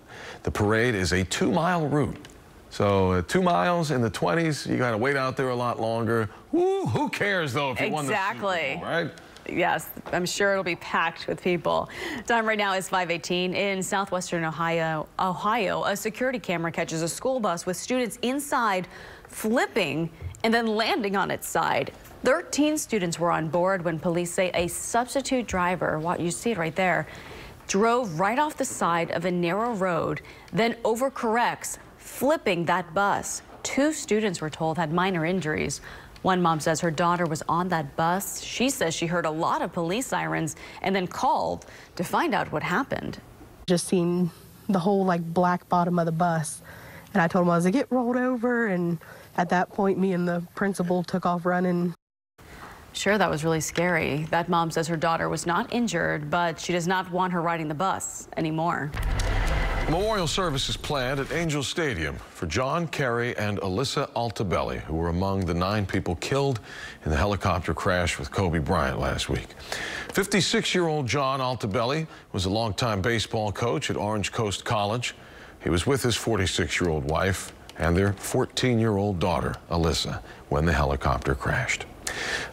The parade is a 2-mile route. So 2 miles in the 20s, you got to wait out there a lot longer. Who cares, though, if you won the Super Bowl, right?
Yes, I'm sure it'll be packed with people. Time right now is 5:18 in southwestern Ohio. A security camera catches a school bus with students inside flipping and then landing on its side. 13 students were on board when police say a substitute driver, what you see it right there, drove right off the side of a narrow road, then overcorrects, flipping that bus. 2 students, we're told, had minor injuries. One mom says her daughter was on that bus. She says she heard a lot of police sirens and then called to find out what happened.
Just seen
the whole like black bottom of the bus. And I told him I was like, get rolled over. And at that point, me and the principal took off running.
Sure, that was really scary. That mom says her daughter was not injured, but she does not want her riding the bus anymore.
A memorial service is planned at Angel Stadium for John Kerry and Alyssa Altobelli, who were among the 9 people killed in the helicopter crash with Kobe Bryant last week. 56-year-old John Altobelli was a longtime baseball coach at Orange Coast College. He was with his 46-year-old wife and their 14-year-old daughter, Alyssa, when the helicopter crashed.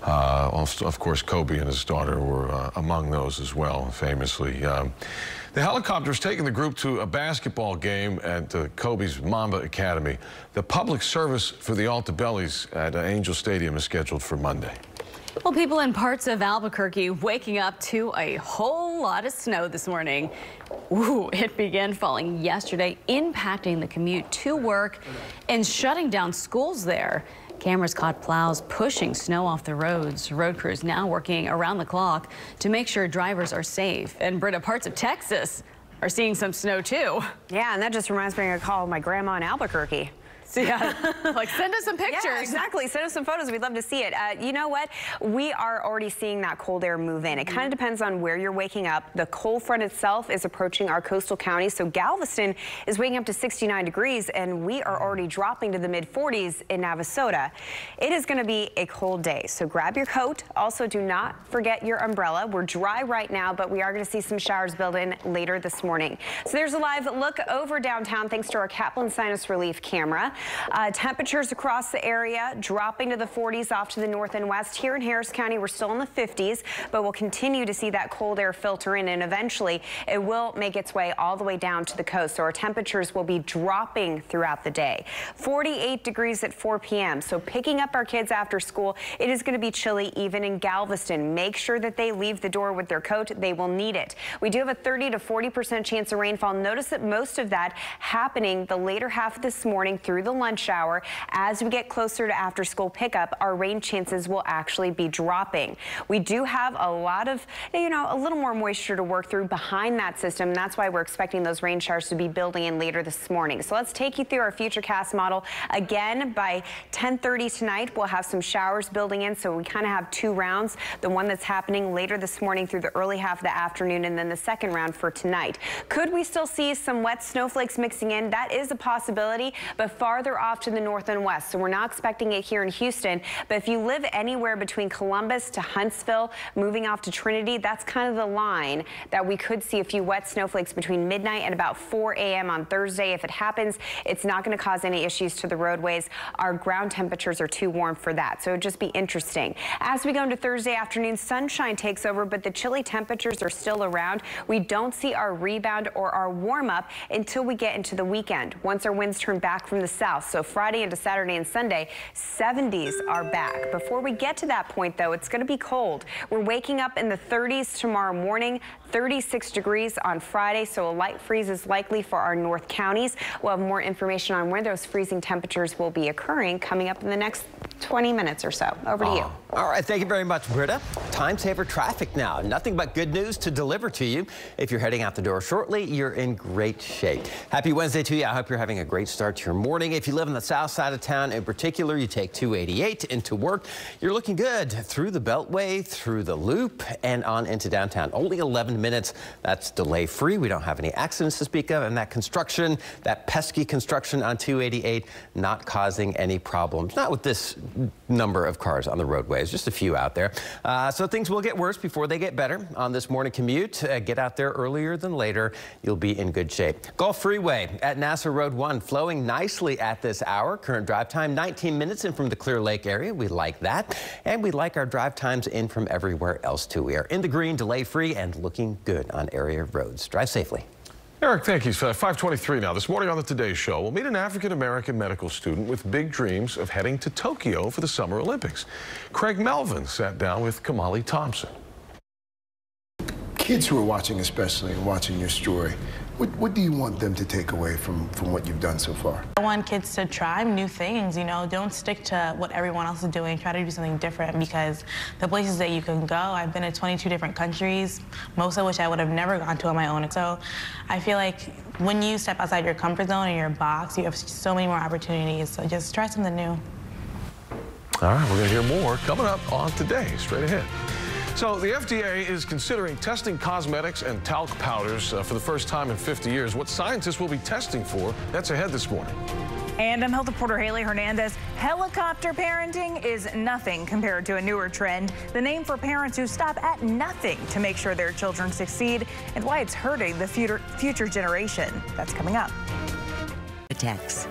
Of course, Kobe and his daughter were among those as well, famously. The helicopter's taking the group to a basketball game at Kobe's Mamba Academy. The public service for the Altobellis at Angel Stadium is scheduled for Monday.
Well, people in parts of Albuquerque waking up to a whole lot of snow this morning. Ooh, it began falling yesterday, impacting the commute to work and shutting down schools there. Cameras caught plows pushing snow off the roads. Road crews now working around the clock to make sure drivers are safe. And Britta, parts of Texas are seeing some snow too.
Yeah, and that just reminds me of a call with my grandma in Albuquerque.
So yeah, like send us some pictures.
Yeah, exactly. Send us some photos. We'd love to see it. You know what? We are already seeing that cold air move in. It kind of depends on where you're waking up. The cold front itself is approaching our coastal counties. So Galveston is waking up to 69 degrees, and we are already dropping to the mid-40s in Navasota. It is going to be a cold day, so grab your coat. Also, do not forget your umbrella. We're dry right now, but we are going to see some showers build in later this morning. So there's a live look over downtown thanks to our Kaplan Sinus Relief camera. Temperatures across the area dropping to the 40s off to the north and west. Here in Harris County, we're still in the 50s, but we'll continue to see that cold air filter in, and eventually it will make its way all the way down to the coast. So our temperatures will be dropping throughout the day. 48 degrees at 4 p.m. So picking up our kids after school, it is going to be chilly even in Galveston. Make sure that they leave the door with their coat. They will need it. We do have a 30 to 40% chance of rainfall. Notice that most of that happening the later half of this morning through the lunch hour. As we get closer to after school pickup, our rain chances will actually be dropping. We do have a lot of, a little more moisture to work through behind that system. That's why we're expecting those rain showers to be building in later this morning. So let's take you through our Futurecast model. Again, by 10:30 tonight, we'll have some showers building in. So we kind of have 2 rounds. The one that's happening later this morning through the early half of the afternoon, and then the second round for tonight. Could we still see some wet snowflakes mixing in? That is a possibility, but farther off to the north and west. So we're not expecting it here in Houston, but if you live anywhere between Columbus to Huntsville, moving off to Trinity, that's kind of the line that we could see a few wet snowflakes between midnight and about 4 a.m. on Thursday. If it happens, it's not going to cause any issues to the roadways. Our ground temperatures are too warm for that, so it'd just be interesting. As we go into Thursday afternoon, sunshine takes over, but the chilly temperatures are still around. We don't see our rebound or our warm up until we get into the weekend, once our winds turn back from the south. So Friday into Saturday and Sunday, 70s are back. Before we get to that point, though, it's going to be cold. We're waking up in the 30s tomorrow morning, 36 degrees on Friday, so a light freeze is likely for our north counties. We'll have more information on where those freezing temperatures will be occurring coming up in the next 20 minutes or so. Over to you.
All right, thank you very much, Britta. Time saver traffic now. Nothing but good news to deliver to you. If you're heading out the door shortly, you're in great shape. Happy Wednesday to you. I hope you're having a great start to your morning. If you live on the south side of town in particular, you take 288 into work. You're looking good through the Beltway, through the Loop, and on into downtown. Only 11 minutes. That's delay free. We don't have any accidents to speak of, and that construction, that pesky construction on 288, not causing any problems. Not with this number of cars on the roadways, just a few out there. So things will get worse before they get better on this morning commute. Get out there earlier than later. You'll be in good shape. Gulf Freeway at NASA Road 1 flowing nicely at this hour. Current drive time 19 minutes in from the Clear Lake area. We like that. And we like our drive times in from everywhere else too. We are in the green, delay free, and looking good on area roads. Drive safely.
Eric, thank you. 5:23 now. This morning on the Today Show, we'll meet an African-American medical student with big dreams of heading to Tokyo for the Summer Olympics. Craig Melvin sat down with Kamali Thompson.
kids who are watching, especially, and watching your story, what do you want them to take away from what you've done so far?
I want kids to try new things, you know. Don't stick to what everyone else is doing. Try to do something different, because the places that you can go, I've been to 22 different countries, most of which I would have never gone to on my own. So I feel like when you step outside your comfort zone and your box, you have so many more opportunities. So just try something new.
All right, we're going to hear more coming up on Today, straight ahead. So the FDA is considering testing cosmetics and talc powders for the first time in 50 years. What scientists will be testing for, that's ahead this morning.
And I'm health reporter Haley Hernandez. Helicopter parenting is nothing compared to a newer trend. The name for parents who stop at nothing to make sure their children succeed, and why it's hurting the future generation. That's coming up.
Attacks.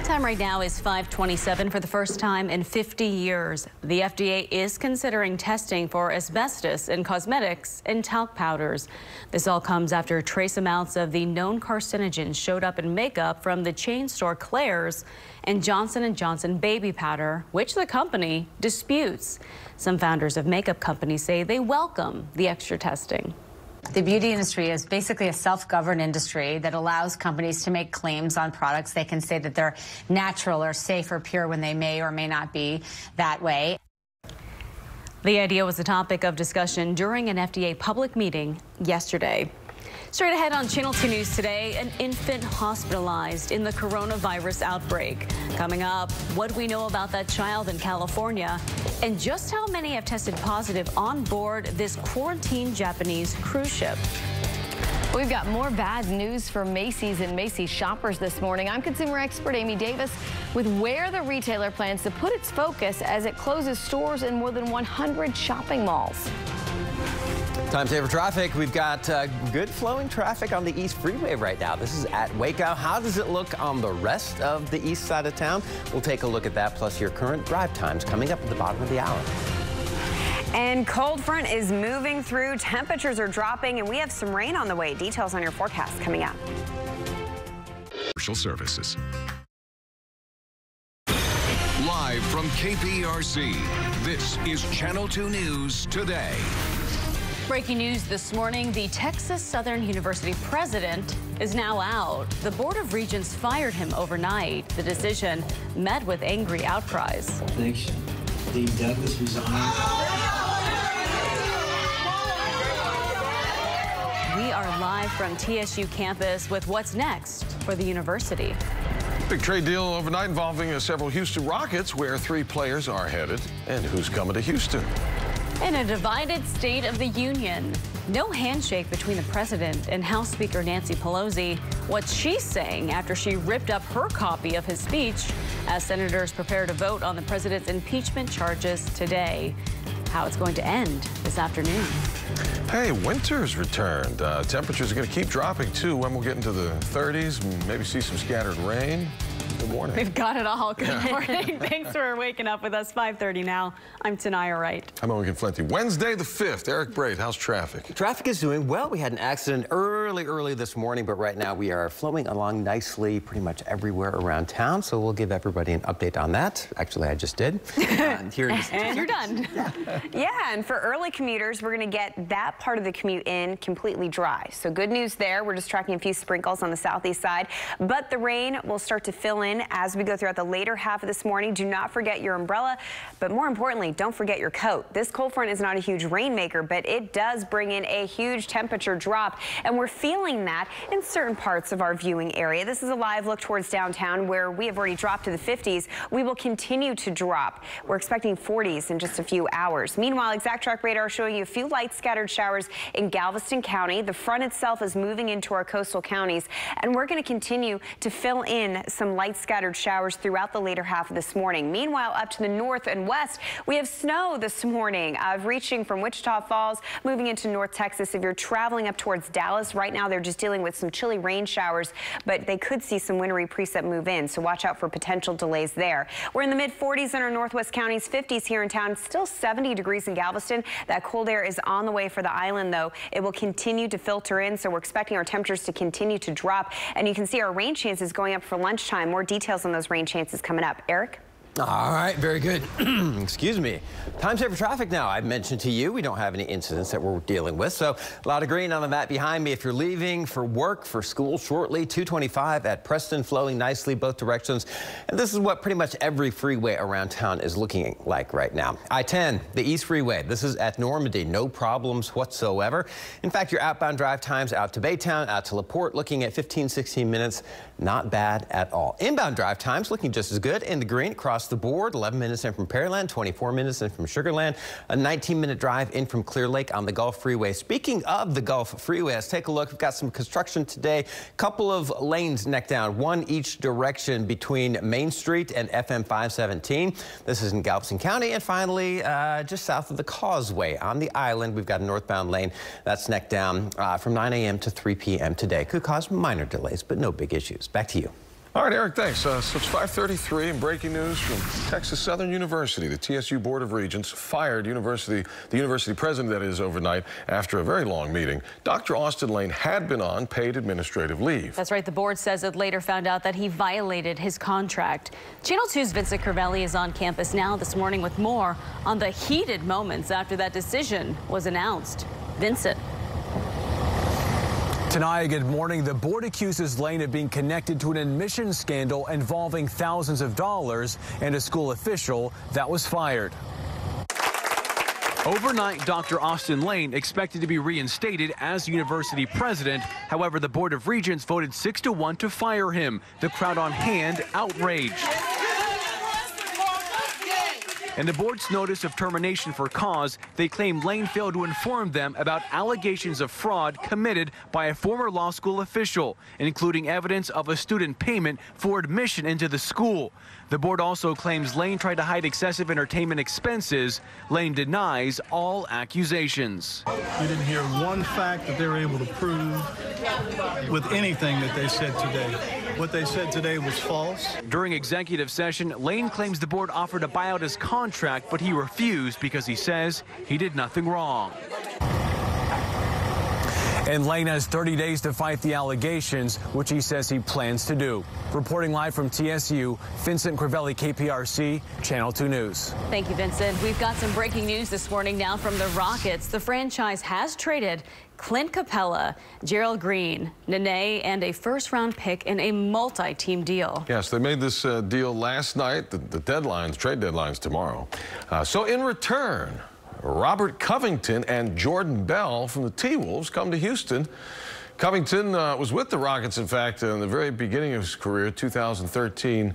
Time right now is 5:27. For the first time in 50 years, the FDA is considering testing for asbestos in cosmetics and talc powders. This all comes after trace amounts of the known carcinogen showed up in makeup from the chain store Claire's and Johnson & Johnson baby powder, which the company disputes. Some founders of makeup companies say they welcome the extra testing.
The beauty industry is basically a self-governed industry that allows companies to make claims on products. They can say that they're natural or safe or pure when they may or may not be that way.
The idea was a topic of discussion during an FDA public meeting yesterday. Straight ahead on Channel 2 News today, an infant hospitalized in the coronavirus outbreak. Coming up, what we know about that child in California and just how many have tested positive on board this quarantined Japanese cruise ship.
We've got more bad news for Macy's and Macy's shoppers this morning. I'm consumer expert Amy Davis with where the retailer plans to put its focus as it closes stores in more than 100 shopping malls.
Time saver traffic. We've got good flowing traffic on the East Freeway right now. This is at Waco. How does it look on the rest of the east side of town? We'll take a look at that, plus your current drive times coming up at the bottom of the hour.
And cold front is moving through. Temperatures are dropping, and we have some rain on the way. Details on your forecast coming up.
Commercial services. Live from KPRC, this is Channel 2 News Today.
Breaking news this morning, the Texas Southern University president is now out. The Board of Regents fired him overnight. The decision met with angry outcries.
Dean Douglas resigned.
We are live from TSU campus with what's next for the university.
Big trade deal overnight involving several Houston Rockets, where 3 players are headed, and who's coming to Houston.
In a divided State of the Union, no handshake between the president and House Speaker Nancy Pelosi. What's she saying after she ripped up her copy of his speech as senators prepare to vote on the president's impeachment charges today? How it's going to end this afternoon.
Hey, winter's returned. Temperatures are going to keep dropping, too. When we'll get into the 30s, maybe see some scattered rain. Good morning.
We've got it all. Good morning. Thanks for waking up with us. 5:30 now. I'm Tanaya Wright.
I'm Owen Flenti. Wednesday the 5th. Eric Braid, how's traffic?
Traffic is doing well. We had an accident early this morning, but right now we are flowing along nicely pretty much everywhere around town. So we'll give everybody an update on that. Actually, I just did. Here
and you're done.
Yeah, and for early commuters, we're going to get that part of the commute in completely dry. So good news there. We're just tracking a few sprinkles on the southeast side, but the rain will start to fill in as we go throughout the later half of this morning. Do not forget your umbrella, but more importantly, don't forget your coat. This cold front is not a huge rainmaker, but it does bring in a huge temperature drop, and we're feeling that in certain parts of our viewing area. This is a live look towards downtown, where we have already dropped to the 50s. We will continue to drop. We're expecting 40s in just a few hours. Meanwhile, Exact Track Radar showing you a few light scattered showers in Galveston County. The front itself is moving into our coastal counties, and we're going to continue to fill in some light scattered showers throughout the later half of this morning. Meanwhile, up to the north and west, we have snow this morning, reaching from Wichita Falls, moving into North Texas. If you're traveling up towards Dallas right now, they're just dealing with some chilly rain showers, but they could see some wintry precip move in, so watch out for potential delays there. We're in the mid-40s in our northwest counties, 50s here in town, still 70 degrees in Galveston. That cold air is on the way for the island, though. It will continue to filter in, so we're expecting our temperatures to continue to drop, and you can see our rain chances going up for lunchtime. More details on those rain chances coming up. Eric?
All right, very good. Excuse me. Time saver traffic now. I've mentioned to you we don't have any incidents that we're dealing with, so a lot of green on the map behind me. If you're leaving for work, for school shortly, 225 at Preston, flowing nicely both directions. And this is what pretty much every freeway around town is looking like right now. I-10, the East Freeway. This is at Normandy. No problems whatsoever. In fact, your outbound drive times out to Baytown, out to LaPorte, looking at 15, 16 minutes. Not bad at all. Inbound drive times looking just as good in the green across the board. 11 minutes in from Pearland, 24 minutes in from Sugar Land, a 19-minute drive in from Clear Lake on the Gulf Freeway. Speaking of the Gulf Freeway, let's take a look. We've got some construction today. Couple of lanes neck down, one each direction between Main Street and FM 517. This is in Galveston County. And finally, just south of the Causeway on the island, we've got a northbound lane that's neck down from 9 a.m. to 3 p.m. today. Could cause minor delays, but no big issues. Back to you.
All right, Eric, thanks. So it's 5:33 and breaking news from Texas Southern University. The TSU Board of Regents fired the university president, that is, overnight after a very long meeting. Dr. Austin Lane had been on paid administrative leave.
That's right. The board says it later found out that he violated his contract. Channel 2's Vincent Crivelli is on campus now this morning with more on the heated moments after that decision was announced. Vincent.
Tanaya, good morning. The board accuses Lane of being connected to an admissions scandal involving thousands of dollars and a school official that was fired. Overnight, Dr. Austin Lane expected to be reinstated as university president. However, the Board of Regents voted 6-1 to fire him. The crowd on hand outraged. In the board's notice of termination for cause, they claim Lane failed to inform them about allegations of fraud committed by a former law school official, including evidence of a student payment for admission into the school. The board also claims Lane tried to hide excessive entertainment expenses. Lane denies all accusations.
We didn't hear one fact that they were able to prove with anything that they said today. What they said today was false.
During executive session, Lane claims the board offered to buy out his contract, but he refused because he says he did nothing wrong. And Lane has 30 days to fight the allegations, which he says he plans to do. Reporting live from TSU, Vincent Crivelli, KPRC, Channel 2 News.
Thank you, Vincent. We've got some breaking news this morning now from the Rockets. The franchise has traded Clint Capella, Gerald Green, Nene, and a first-round pick in a multi-team deal.
Yes, they made this deal last night. The trade deadline's tomorrow. So in return, Robert Covington and Jordan Bell from the T-Wolves come to Houston. Covington was with the Rockets, in fact, in the very beginning of his career, 2013-14.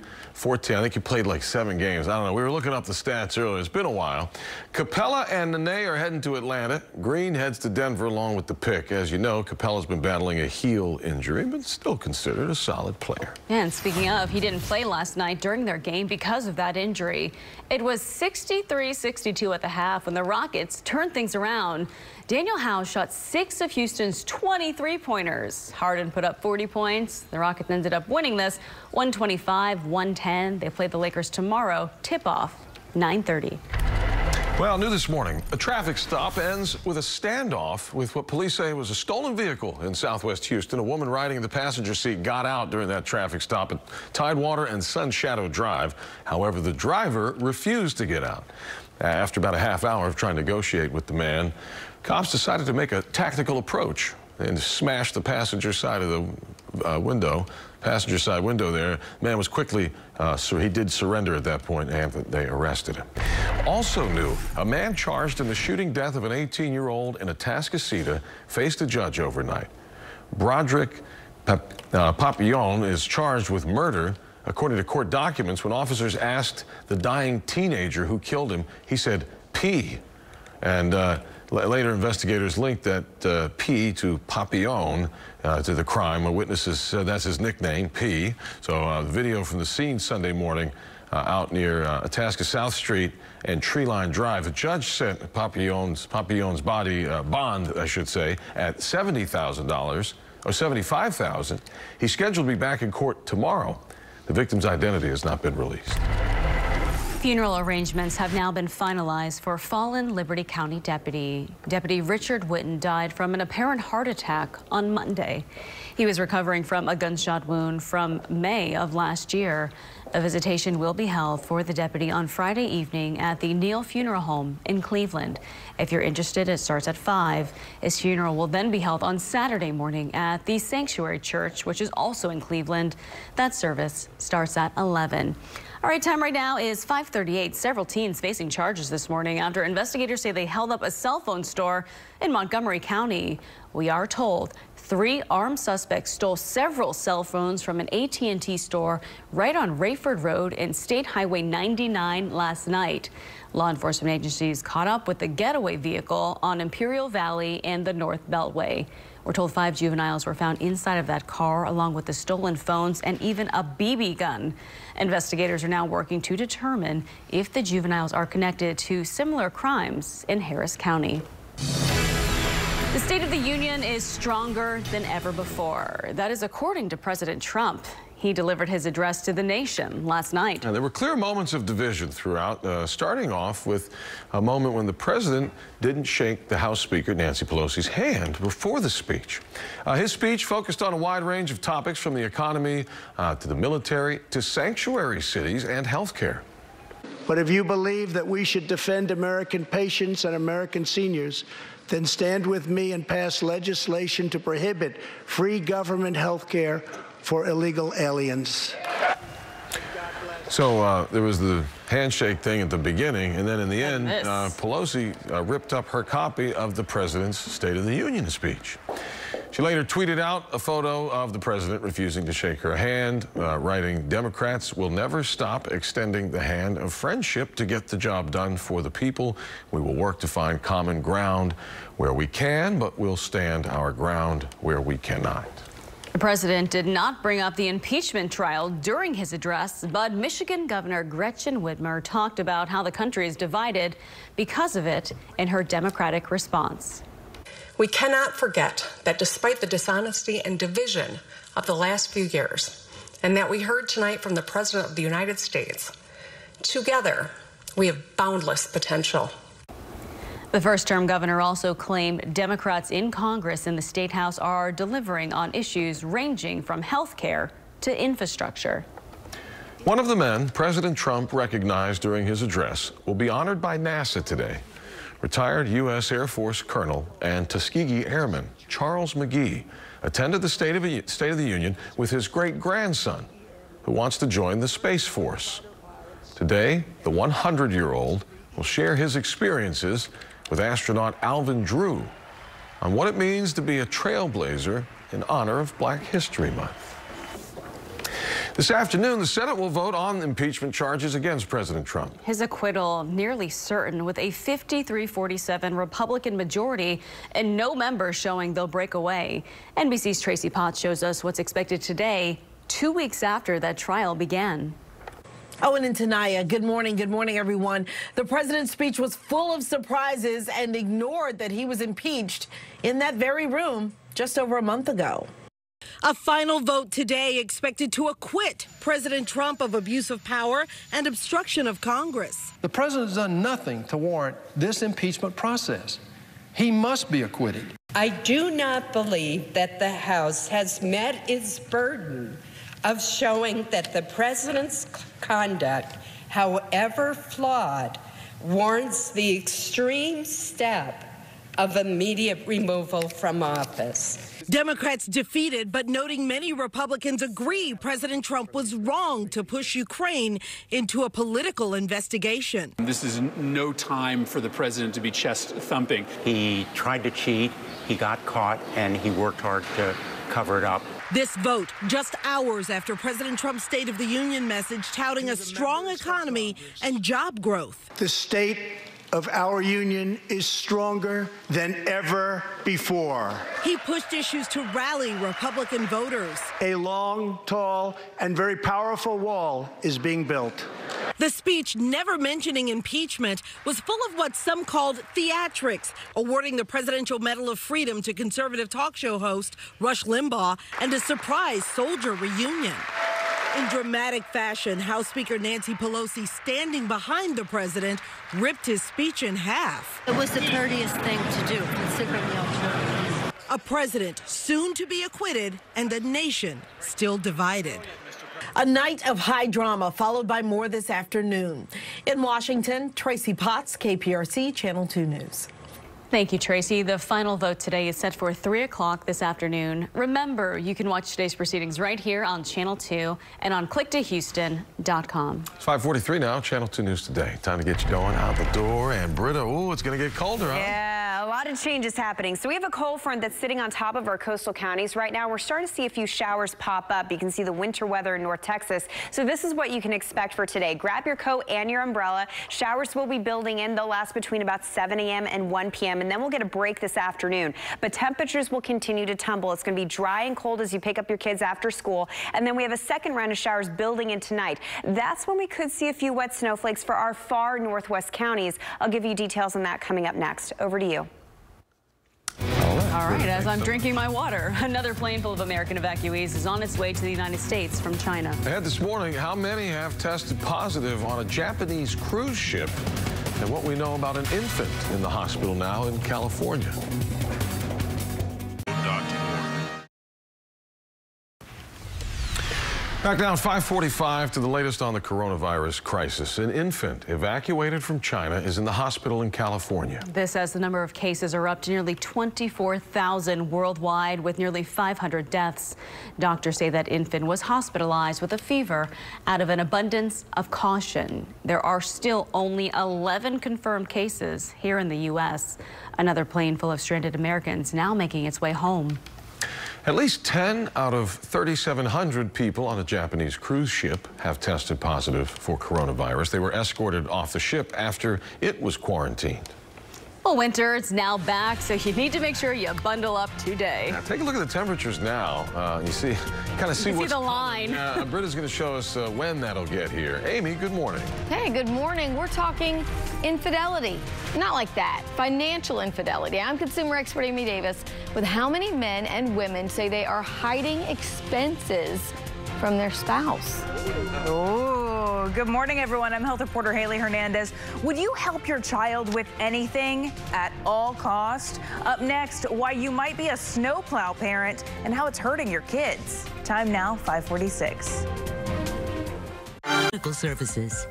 I think he played like 7 games. I don't know. We were looking up the stats earlier. It's been a while. Capella and Nene are heading to Atlanta. Green heads to Denver along with the pick. As you know, Capella's been battling a heel injury, but still considered a solid player.
And speaking of, he didn't play last night during their game because of that injury. It was 63-62 at the half when the Rockets turned things around. Daniel House shot 6 of Houston's 23-pointers. Harden put up 40 points. The Rockets ended up winning this 125-110. They play the Lakers tomorrow. Tip-off 9:30.
Well, new this morning, a traffic stop ends with a standoff with what police say was a stolen vehicle in southwest Houston. A woman riding in the passenger seat got out during that traffic stop at Tidewater and Sun Shadow Drive. However, the driver refused to get out. After about a half hour of trying to negotiate with the man, cops decided to make a tactical approach and smash the passenger side of the passenger side window there. The man was quickly, he did surrender at that point, and they arrested him. Also new, a man charged in the shooting death of an 18-year-old in Atascocita faced a judge overnight. Broderick Papillon is charged with murder. According to court documents, when officers asked the dying teenager who killed him, he said, "P." And later, investigators linked that P to Papillon, to the crime. Witnesses said that's his nickname, P. So the video from the scene Sunday morning out near Itasca South Street and Treeline Drive. The judge set Papillon's body bond, I should say, at $70,000 or $75,000. He's scheduled to be back in court tomorrow. The victim's identity has not been released.
Funeral arrangements have now been finalized for fallen Liberty County deputy. Deputy Richard Witten died from an apparent heart attack on Monday. He was recovering from a gunshot wound from May of last year. A visitation will be held for the deputy on Friday evening at the Neal Funeral Home in Cleveland. If you're interested, it starts at 5. His funeral will then be held on Saturday morning at the Sanctuary Church, which is also in Cleveland. That service starts at 11. All right, time right now is 5:38. Several teens facing charges this morning after investigators say they held up a cell phone store in Montgomery County. We are told 3 armed suspects stole several cell phones from an AT&T store right on Rayford Road and State Highway 99 last night. Law enforcement agencies caught up with the getaway vehicle on Imperial Valley and the North Beltway. We're told 5 juveniles were found inside of that car, along with the stolen phones and even a BB gun. Investigators are now working to determine if the juveniles are connected to similar crimes in Harris County. The State of the Union is stronger than ever before. That is according to President Trump. He delivered his address to the nation last night.
Now, there were clear moments of division throughout, starting off with a moment when the president didn't shake the House Speaker, Nancy Pelosi's, hand before the speech. His speech focused on a wide range of topics, from the economy to the military to sanctuary cities and health care.
But if you believe that we should defend American patients and American seniors, then stand with me and pass legislation to prohibit free government health care for illegal aliens.
So there was the handshake thing at the beginning, and then in the end, Pelosi ripped up her copy of the president's State of the Union speech. She later tweeted out a photo of the president refusing to shake her hand, writing, "Democrats will never stop extending the hand of friendship to get the job done for the people. We will work to find common ground where we can, but we'll stand our ground where we cannot."
The president did not bring up the impeachment trial during his address, but Michigan Governor Gretchen Whitmer talked about how the country is divided because of it in her Democratic response.
We cannot forget that despite the dishonesty and division of the last few years, and that we heard tonight from the President of the United States, together we have boundless potential.
The first-term governor also claimed Democrats in Congress and the State House are delivering on issues ranging from health care to infrastructure.
One of the men President Trump recognized during his address will be honored by NASA today. Retired U.S. Air Force Colonel and Tuskegee Airman Charles McGee attended the State of the Union with his great-grandson, who wants to join the Space Force. Today, the 100-year-old will share his experiences with astronaut Alvin Drew on what it means to be a trailblazer in honor of Black History Month. This afternoon, the Senate will vote on impeachment charges against President Trump.
His acquittal nearly certain, with a 53-47 Republican majority and no members showing they'll break away. NBC's Tracy Potts shows us what's expected today, 2 weeks after that trial began.
Owen and Tanaya, good morning. Good morning, everyone. The president's speech was full of surprises and ignored that he was impeached in that very room just over a month ago. A final vote today expected to acquit President Trump of abuse of power and obstruction of Congress.
The president has done nothing to warrant this impeachment process. He must be acquitted.
I do not believe that the House has met its burden of showing that the president's conduct, however flawed, warrants the extreme step of immediate removal from office.
Democrats defeated, but noting many Republicans agree President Trump was wrong to push Ukraine into a political investigation.
This is no time for the president to be chest thumping.
He tried to cheat, he got caught, and he worked hard to cover it up.
This vote just hours after President Trump's State of the Union message touting a strong economy and job growth.
The state of our union is stronger than ever before.
He pushed issues to rally Republican voters.
A long, tall, and very powerful wall is being built.
The speech, never mentioning impeachment, was full of what some called theatrics, awarding the Presidential Medal of Freedom to conservative talk show host Rush Limbaugh and a surprise soldier reunion. In dramatic fashion, House Speaker Nancy Pelosi, standing behind the president, ripped his speech in half.
It was the courteous thing to do, considering the alternative.
A president soon to be acquitted and a nation still divided. A night of high drama followed by more this afternoon. In Washington, Tracy Potts, KPRC, Channel 2 News.
Thank you, Tracy. The final vote today is set for 3 o'clock this afternoon. Remember, you can watch today's proceedings right here on Channel 2 and on clicktohouston.com.
It's 5:43 now, Channel 2 News Today. Time to get you going out the door. And Britta, ooh, it's going to get colder, huh?
Yeah, a lot of changes happening. So we have a cold front that's sitting on top of our coastal counties right now. We're starting to see a few showers pop up. You can see the winter weather in North Texas. So this is what you can expect for today. Grab your coat and your umbrella. Showers will be building in. They'll last between about 7 a.m. and 1 p.m. and then we'll get a break this afternoon. But temperatures will continue to tumble. It's going to be dry and cold as you pick up your kids after school. And then we have a second round of showers building in tonight. That's when we could see a few wet snowflakes for our far northwest counties. I'll give you details on that coming up next. Over to you.
All right, as I'm drinking my water, another plane full of American evacuees is on its way to the United States from China.
Ahead this morning, how many have tested positive on a Japanese cruise ship? And what we know about an infant in the hospital now in California. Back down 5:45 to the latest on the coronavirus crisis. An infant evacuated from China is in the hospital in California.
This as the number of cases are up to nearly 24,000 worldwide with nearly 500 deaths. Doctors say that infant was hospitalized with a fever out of an abundance of caution. There are still only 11 confirmed cases here in the U.S. Another plane full of stranded Americans now making its way home.
At least 10 out of 3,700 people on a Japanese cruise ship have tested positive for coronavirus. They were escorted off the ship after it was quarantined.
Well, winter, it's now back, so you need to make sure you bundle up today.
Now, take a look at the temperatures now. You see
the line.
Britta's going to show us when that'll get here. Amy, good morning.
Hey, good morning. We're talking infidelity. Not like that. Financial infidelity. I'm consumer expert Amy Davis with how many men and women say they are hiding expenses from their spouse.
Oh, good morning, everyone. I'm health reporter Haley Hernandez. Would you help your child with anything at all cost? Up next, why you might be a snowplow parent and how it's hurting your kids. Time now, 5:46.
Medical services.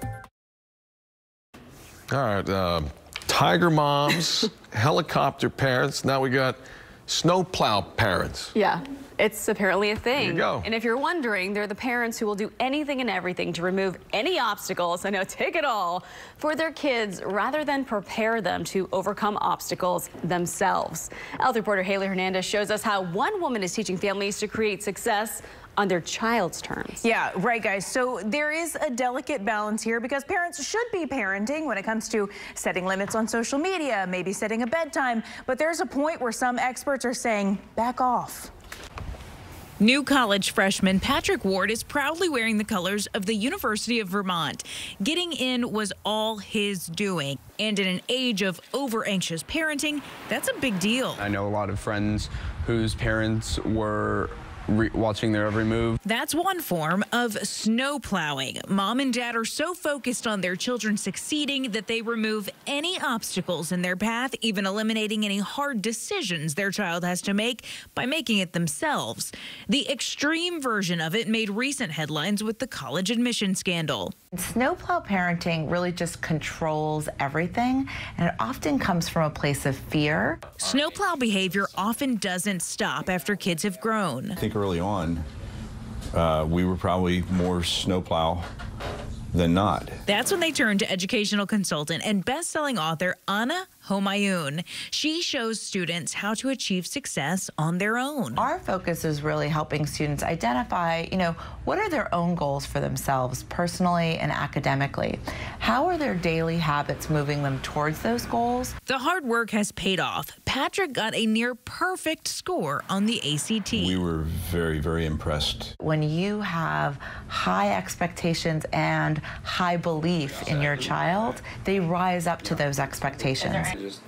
All right, tiger moms, helicopter parents. Now we got snowplow parents.
Yeah, it's apparently a thing.
There you go.
And if you're wondering, they're the parents who will do anything and everything to remove any obstacles, I know, take it all, for their kids rather than prepare them to overcome obstacles themselves. Health reporter Haley Hernandez shows us how one woman is teaching families to create success on their child's terms.
Yeah, right, guys. So there is a delicate balance here because parents should be parenting when it comes to setting limits on social media, maybe setting a bedtime. But there's a point where some experts are saying, back off.
New college freshman Patrick Ward is proudly wearing the colors of the University of Vermont. Getting in was all his doing. And in an age of over-anxious parenting, that's a big deal.
I know a lot of friends whose parents were watching their every move.
That's one form of snow plowing. Mom and dad are so focused on their children succeeding that they remove any obstacles in their path, even eliminating any hard decisions their child has to make by making it themselves. The extreme version of it made recent headlines with the college admission scandal.
Snowplow parenting really just controls everything, and it often comes from a place of fear.
Snowplow behavior often doesn't stop after kids have grown.
I think early on, we were probably more snowplow than not.
That's when they turned to educational consultant and best-selling author Anna Homayoun. She shows students how to achieve success on their own.
Our focus is really helping students identify, what are their own goals for themselves personally and academically? How are their daily habits moving them towards those goals?
The hard work has paid off. Patrick got a near perfect score on the ACT.
We were very, very impressed.
When you have high expectations and high belief in your child, they rise up to those expectations.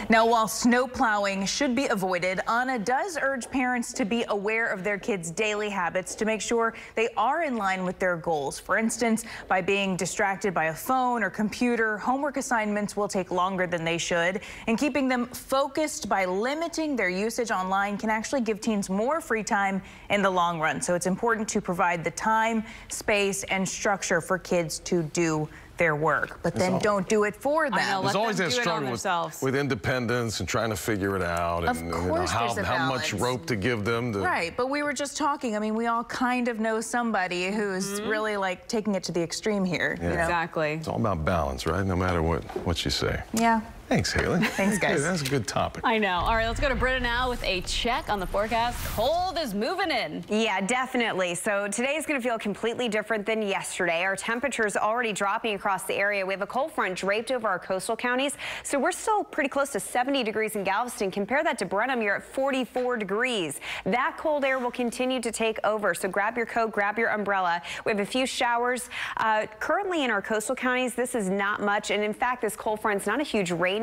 Now, while snow plowing should be avoided, Anna does urge parents to be aware of their kids' daily habits to make sure they are in line with their goals. For instance, by being distracted by a phone or computer, homework assignments will take longer than they should, and keeping them focused by limiting their usage online can actually give teens more free time in the long run. So it's important to provide the time, space, and structure for kids to do their work, but then don't do it for them.
There's always that struggle with independence and trying to figure it out, and you know, how much rope to give them.
Right, but we were just talking. I mean, we all kind of know somebody who's really like taking it to the extreme here.
Yeah.
You know?
Exactly.
It's all about balance, right? No matter what you say.
Yeah.
Thanks, Haley.
Thanks, guys.
That's a good topic.
I know. All right, let's go to Britta now with a check on the forecast. Cold is moving in.
Yeah, definitely. So today is going to feel completely different than yesterday. Our temperatures already dropping across the area. We have a cold front draped over our coastal counties. So we're still pretty close to 70 degrees in Galveston. Compare that to Brenham, you're at 44 degrees. That cold air will continue to take over. So grab your coat, grab your umbrella. We have a few showers. Currently in our coastal counties, this is not much. And in fact, this cold front's not a huge rainmaker.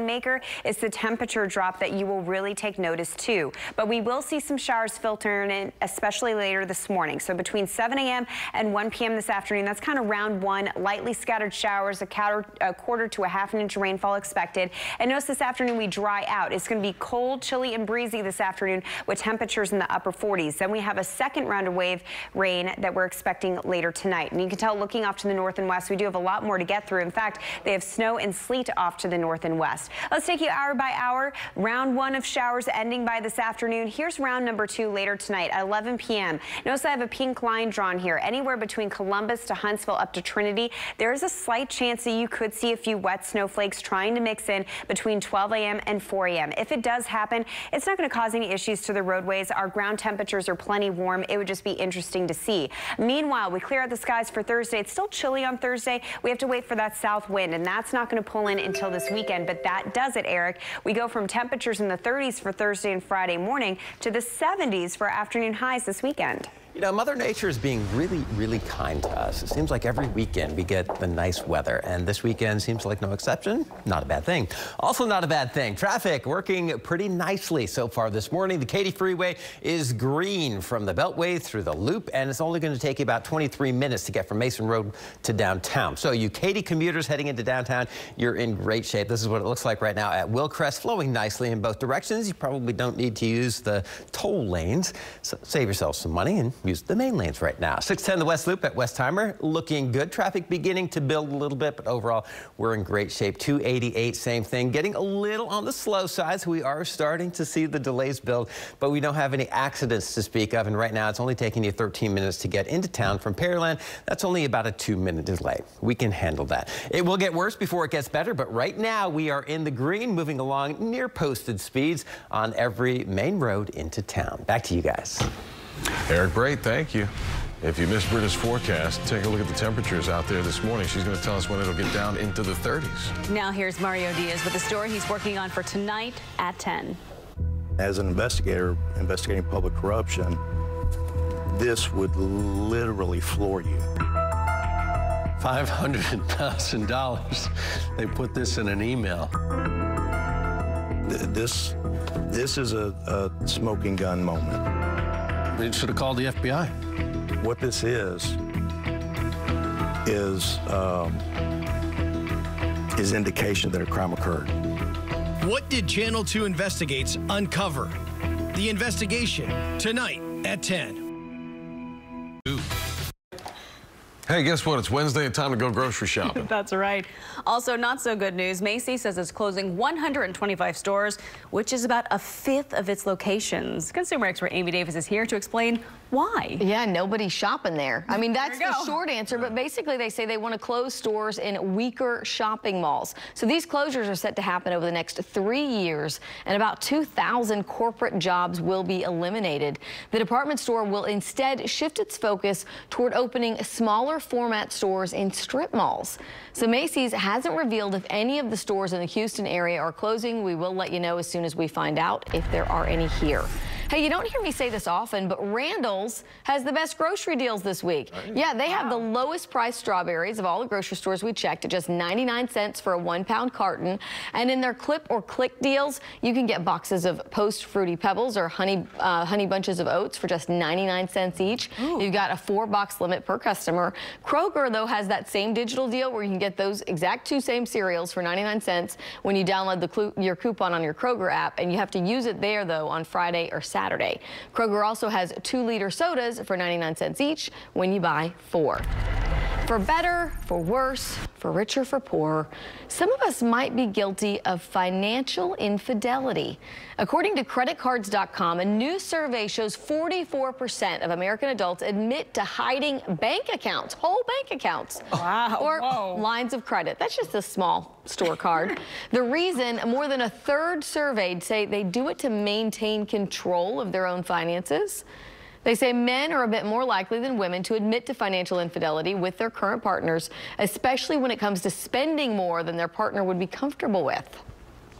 It's the temperature drop that you will really take notice to. But we will see some showers filtering in, especially later this morning. So between 7 a.m. and 1 p.m. this afternoon, that's kind of round one. Lightly scattered showers, a quarter to a half an inch rainfall expected. And notice this afternoon we dry out. It's going to be cold, chilly, and breezy this afternoon with temperatures in the upper 40s. Then we have a second round of wave rain that we're expecting later tonight. And you can tell looking off to the north and west, we do have a lot more to get through. In fact, they have snow and sleet off to the north and west. Let's take you hour by hour. Round one of showers ending by this afternoon. Here's round number 2 later tonight at 11 p.m. Notice I have a pink line drawn here. Anywhere between Columbus to Huntsville up to Trinity, there is a slight chance that you could see a few wet snowflakes trying to mix in between 12 a.m. and 4 a.m. If it does happen, it's not going to cause any issues to the roadways. Our ground temperatures are plenty warm. It would just be interesting to see. Meanwhile, we clear out the skies for Thursday. It's still chilly on Thursday. We have to wait for that south wind, and that's not going to pull in until this weekend, but that does it, Eric. We go from temperatures in the 30s for Thursday and Friday morning to the 70s for afternoon highs this weekend.
You know, Mother Nature is being really, really kind to us. It seems like every weekend we get the nice weather, and this weekend seems like no exception. Not a bad thing. Also not a bad thing. Traffic working pretty nicely so far this morning. The Katy Freeway is green from the Beltway through the Loop, and it's only going to take you about 23 minutes to get from Mason Road to downtown. So you Katy commuters heading into downtown, you're in great shape. This is what it looks like right now at Wilcrest, flowing nicely in both directions. You probably don't need to use the toll lanes, so save yourself some money and use the main lanes right now. 610 the West Loop at Westheimer, looking good. Traffic beginning to build a little bit, but overall, we're in great shape. 288, same thing. Getting a little on the slow side, so we are starting to see the delays build, but we don't have any accidents to speak of, and right now, it's only taking you 13 minutes to get into town from Pearland. That's only about a 2-minute delay. We can handle that. It will get worse before it gets better, but right now, we are in the green, moving along near posted speeds on every main road into town. Back to you guys.
Eric Bray, thank you. If you missed Britta's forecast, take a look at the temperatures out there this morning. She's going to tell us when it'll get down into the 30s.
Now here's Mario Diaz with the story he's working on for tonight at 10.
As an investigator investigating public corruption, this would literally floor you.
$500,000. They put this in an email.
This is a smoking gun moment.
They should have called the FBI.
What this is indication that a crime occurred.
What did Channel 2 Investigates uncover? The investigation tonight at 10.
Ooh. Hey, guess what? It's Wednesday and time to go grocery shopping.
That's right. Also, not so good news. Macy's says it's closing 125 stores, which is about a fifth of its locations. Consumer expert Amy Davis is here to explain why.
Yeah, nobody's shopping there. I mean, that's the short answer, but basically they say they want to close stores in weaker shopping malls. So these closures are set to happen over the next 3 years, and about 2,000 corporate jobs will be eliminated. The department store will instead shift its focus toward opening smaller format stores in strip malls. So Macy's hasn't revealed if any of the stores in the Houston area are closing. We will let you know as soon as we find out if there are any here. Hey, you don't hear me say this often, but Randall's has the best grocery deals this week. Yeah, they have the lowest priced strawberries of all the grocery stores we checked at just 99 cents for a 1-pound carton. And in their Clip or Click deals, you can get boxes of Post Fruity Pebbles or honey bunches of oats for just 99 cents each. Ooh. You've got a 4-box limit per customer. Kroger, though, has that same digital deal where you can get those exact 2 same cereals for 99 cents when you download your coupon on your Kroger app, and you have to use it there, though, on Friday or Saturday. Kroger also has 2-liter sodas for 99 cents each when you buy 4. For better, for worse, for richer, for poorer, some of us might be guilty of financial infidelity. According to creditcards.com, a new survey shows 44% of American adults admit to hiding bank accounts, whole bank accounts, or lines of credit. That's just a small store card. The reason, more than a third surveyed say they do it to maintain control of their own finances. They say men are a bit more likely than women to admit to financial infidelity with their current partners, especially when it comes to spending more than their partner would be comfortable with.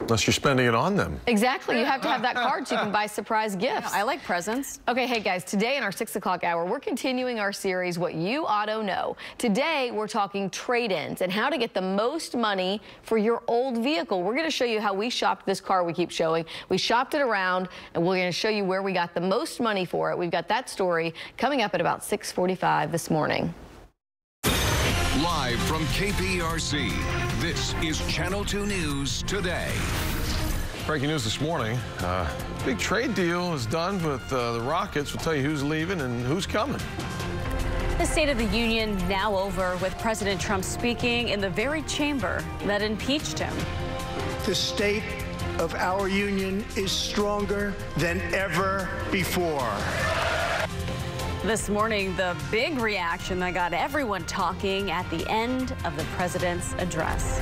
Unless you're spending it on them.
Exactly. You have to have that card so you can buy surprise gifts.
Yeah, I like presents.
Okay, hey guys, today in our 6 o'clock hour, we're continuing our series, What You Oughta Know. Today, we're talking trade-ins and how to get the most money for your old vehicle. We're going to show you how we shopped this car we keep showing. We shopped it around, and we're going to show you where we got the most money for it. We've got that story coming up at about 6:45 this morning.
Live from KPRC, this is Channel 2 News Today.
Breaking news this morning, big trade deal is done with the Rockets. We'll tell you who's leaving and who's coming.
The State of the Union now over, with President Trump speaking in the very chamber that impeached him.
The state of our union is stronger than ever before.
This morning, the big reaction that got everyone talking at the end of the president's address.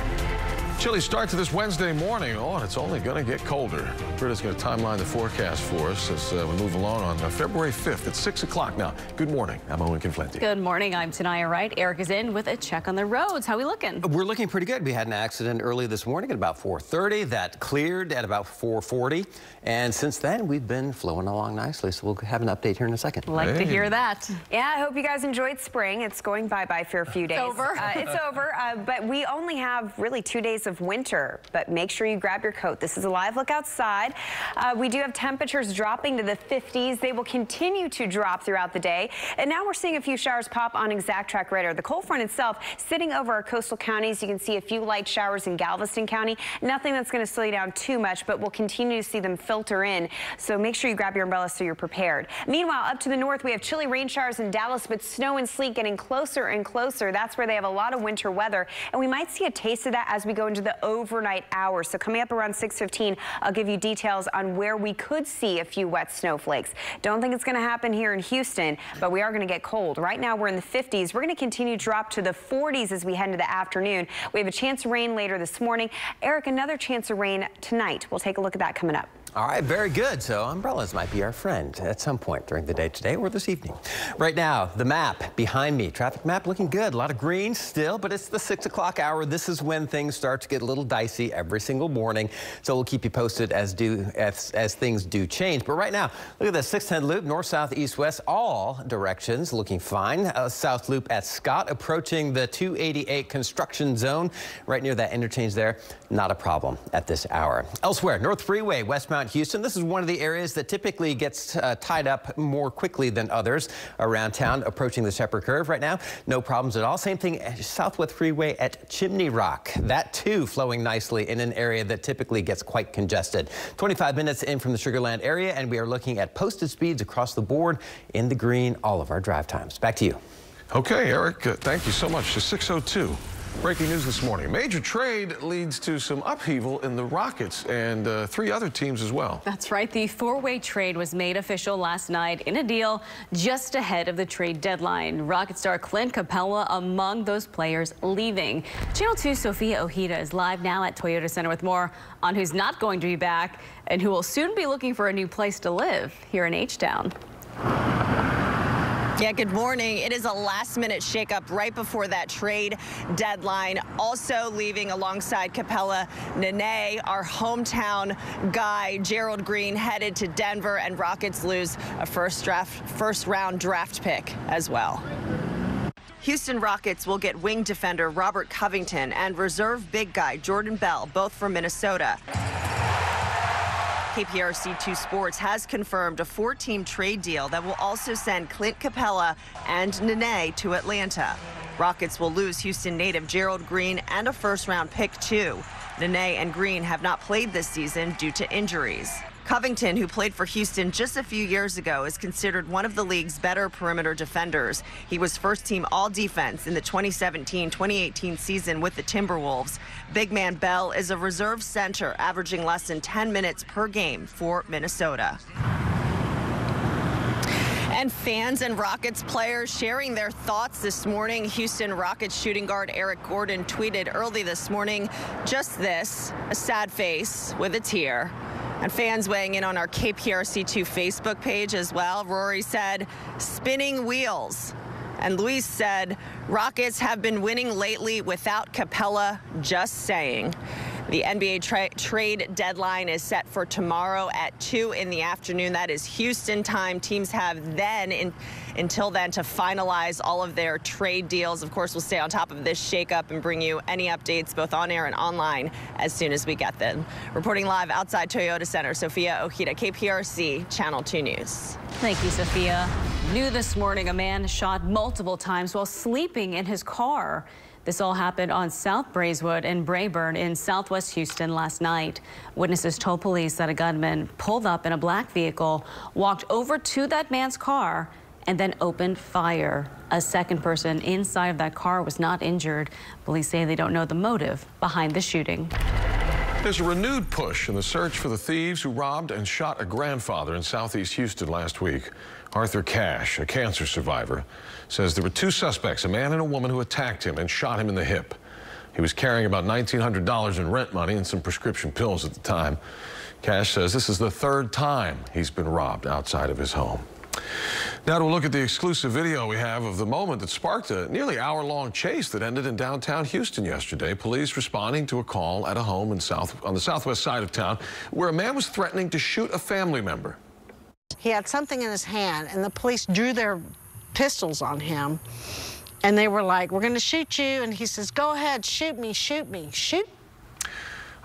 Chilly start to this Wednesday morning. Oh, and it's only going to get colder. Britta's going to timeline the forecast for us as we move along on February 5th at 6 o'clock now. Good morning. I'm Owen Conflenti.
Good morning. I'm Tanaya Wright. Eric is in with a check on the roads. How are we looking?
We're looking pretty good. We had an accident early this morning at about 4:30. That cleared at about 4:40. And since then, we've been flowing along nicely. So we'll have an update here in a second.
Like to hear that.
Yeah, I hope you guys enjoyed spring. It's going bye-bye for a few days.
It's over.
It's over. But we only have really 2 days of winter. But make sure you grab your coat. This is a live look outside. We do have temperatures dropping to the 50s. They will continue to drop throughout the day. And now we're seeing a few showers pop on Exact-Track radar. The cold front itself sitting over our coastal counties. You can see a few light showers in Galveston County. Nothing that's going to slow you down too much, but we'll continue to see them filter in. So make sure you grab your umbrella so you're prepared. Meanwhile, up to the north, we have chilly rain showers in Dallas, but snow and sleet getting closer and closer. That's where they have a lot of winter weather. And we might see a taste of that as we go into the overnight hours. So coming up around 6:15, I'll give you details on where we could see a few wet snowflakes. Don't think it's going to happen here in Houston, but we are going to get cold. Right now we're in the 50s. We're going to continue to drop to the 40s as we head into the afternoon. We have a chance of rain later this morning. Eric, another chance of rain tonight. We'll take a look at that coming up.
All right, very good. So umbrellas might be our friend at some point during the day today or this evening. Right now, the map behind me, traffic map looking good. A lot of green still, but it's the 6 o'clock hour. This is when things start to get a little dicey every single morning. So we'll keep you posted as things do change. But right now, look at the 610 loop, north, south, east, west, all directions looking fine. South loop at Scott, approaching the 288 construction zone right near that interchange there. Not a problem at this hour. Elsewhere, North Freeway, westbound Houston. This is one of the areas that typically gets tied up more quickly than others around town, approaching the Shepherd Curve right now. No problems at all. Same thing Southwest Freeway at Chimney Rock. That too flowing nicely in an area that typically gets quite congested. 25 minutes in from the Sugar Land area, and we are looking at posted speeds across the board in the green all of our drive times. Back to you.
Okay, Eric, thank you so much. To 6:02. Breaking news this morning. Major trade leads to some upheaval in the Rockets and 3 other teams as well.
That's right. The 4-way trade was made official last night in a deal just ahead of the trade deadline. Rocket star Clint Capella among those players leaving. Channel 2's Sophia Ojeda is live now at Toyota Center with more on who's not going to be back and who will soon be looking for a new place to live here in H-Town.
Yeah, good morning. It is a last-minute shakeup right before that trade deadline. Also leaving alongside Capella Nene, our hometown guy, Gerald Green, headed to Denver, and Rockets lose a first-round draft pick as well. Houston Rockets will get wing defender Robert Covington and reserve big guy Jordan Bell, both from Minnesota. KPRC2 Sports has confirmed a 4-team trade deal that will also send Clint Capella and Nene to Atlanta. Rockets will lose Houston native Gerald Green and a first-round pick, too. Nene and Green have not played this season due to injuries. Covington, who played for Houston just a few years ago, is considered one of the league's better perimeter defenders. He was first-team all-defense in the 2017-2018 season with the Timberwolves. Big man Bell is a reserve center, averaging less than 10 minutes per game for Minnesota. And fans and Rockets players sharing their thoughts this morning. Houston Rockets shooting guard Eric Gordon tweeted early this morning just this, a sad face with a tear. And fans weighing in on our KPRC2 Facebook page as well. Rory said, spinning wheels. And Luis said, Rockets have been winning lately without Capella, just saying. The NBA trade deadline is set for tomorrow at 2 in the afternoon. That is Houston time. Teams have then until then to finalize all of their trade deals. Of course, we'll stay on top of this shakeup and bring you any updates both on air and online as soon as we get them. Reporting live outside Toyota Center, Sophia Ojeda, KPRC Channel 2 News.
Thank you, Sophia. New this morning, a man shot multiple times while sleeping in his car. This all happened on South Braeswood and Brayburn in southwest Houston last night. Witnesses told police that a gunman pulled up in a black vehicle, walked over to that man's car, and then opened fire. A second person inside of that car was not injured. Police say they don't know the motive behind the shooting.
There's a renewed push in the search for the thieves who robbed and shot a grandfather in southeast Houston last week. Arthur Cash, a cancer survivor, says there were 2 suspects, a man and a woman, who attacked him and shot him in the hip. He was carrying about $1,900 in rent money and some prescription pills at the time. Cash says this is the 3rd time he's been robbed outside of his home. Now to look at the exclusive video we have of the moment that sparked a nearly hour-long chase that ended in downtown Houston yesterday. Police responding to a call at a home on the southwest side of town where a man was threatening to shoot a family member.
He had something in his hand, and the police drew their pistols on him, and they were like, we're going to shoot you. And he says, go ahead, shoot me, shoot me, shoot.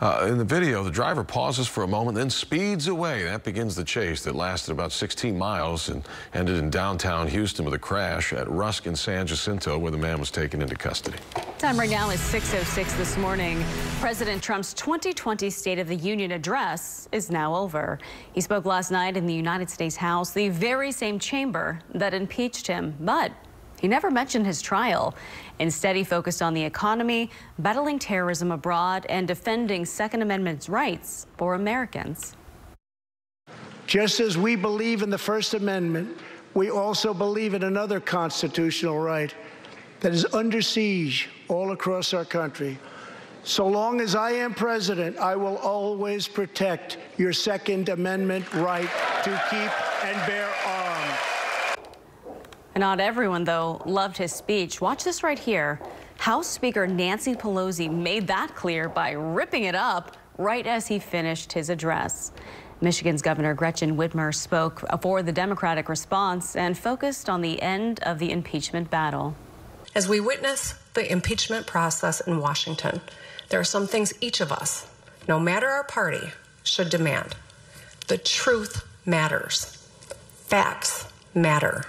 In the video, the driver pauses for a moment, then speeds away. That begins the chase that lasted about 16 miles and ended in downtown Houston with a crash at Rusk and San Jacinto, where the man was taken into custody.
Time right now is 6:06 this morning. President Trump's 2020 State of the Union address is now over. He spoke last night in the United States House, the very same chamber that impeached him, but he never mentioned his trial. Instead, he focused on the economy, battling terrorism abroad, and defending Second Amendment rights for Americans.
Just as we believe in the First Amendment, we also believe in another constitutional right that is under siege all across our country. So long as I am president, I will always protect your Second Amendment right to keep and bear arms.
Not everyone, though, loved his speech. Watch this right here. House Speaker Nancy Pelosi made that clear by ripping it up right as he finished his address. Michigan's Governor Gretchen Whitmer spoke for the Democratic response and focused on the end of the impeachment battle.
As we witness the impeachment process in Washington, there are some things each of us, no matter our party, should demand. The truth matters. Facts matter.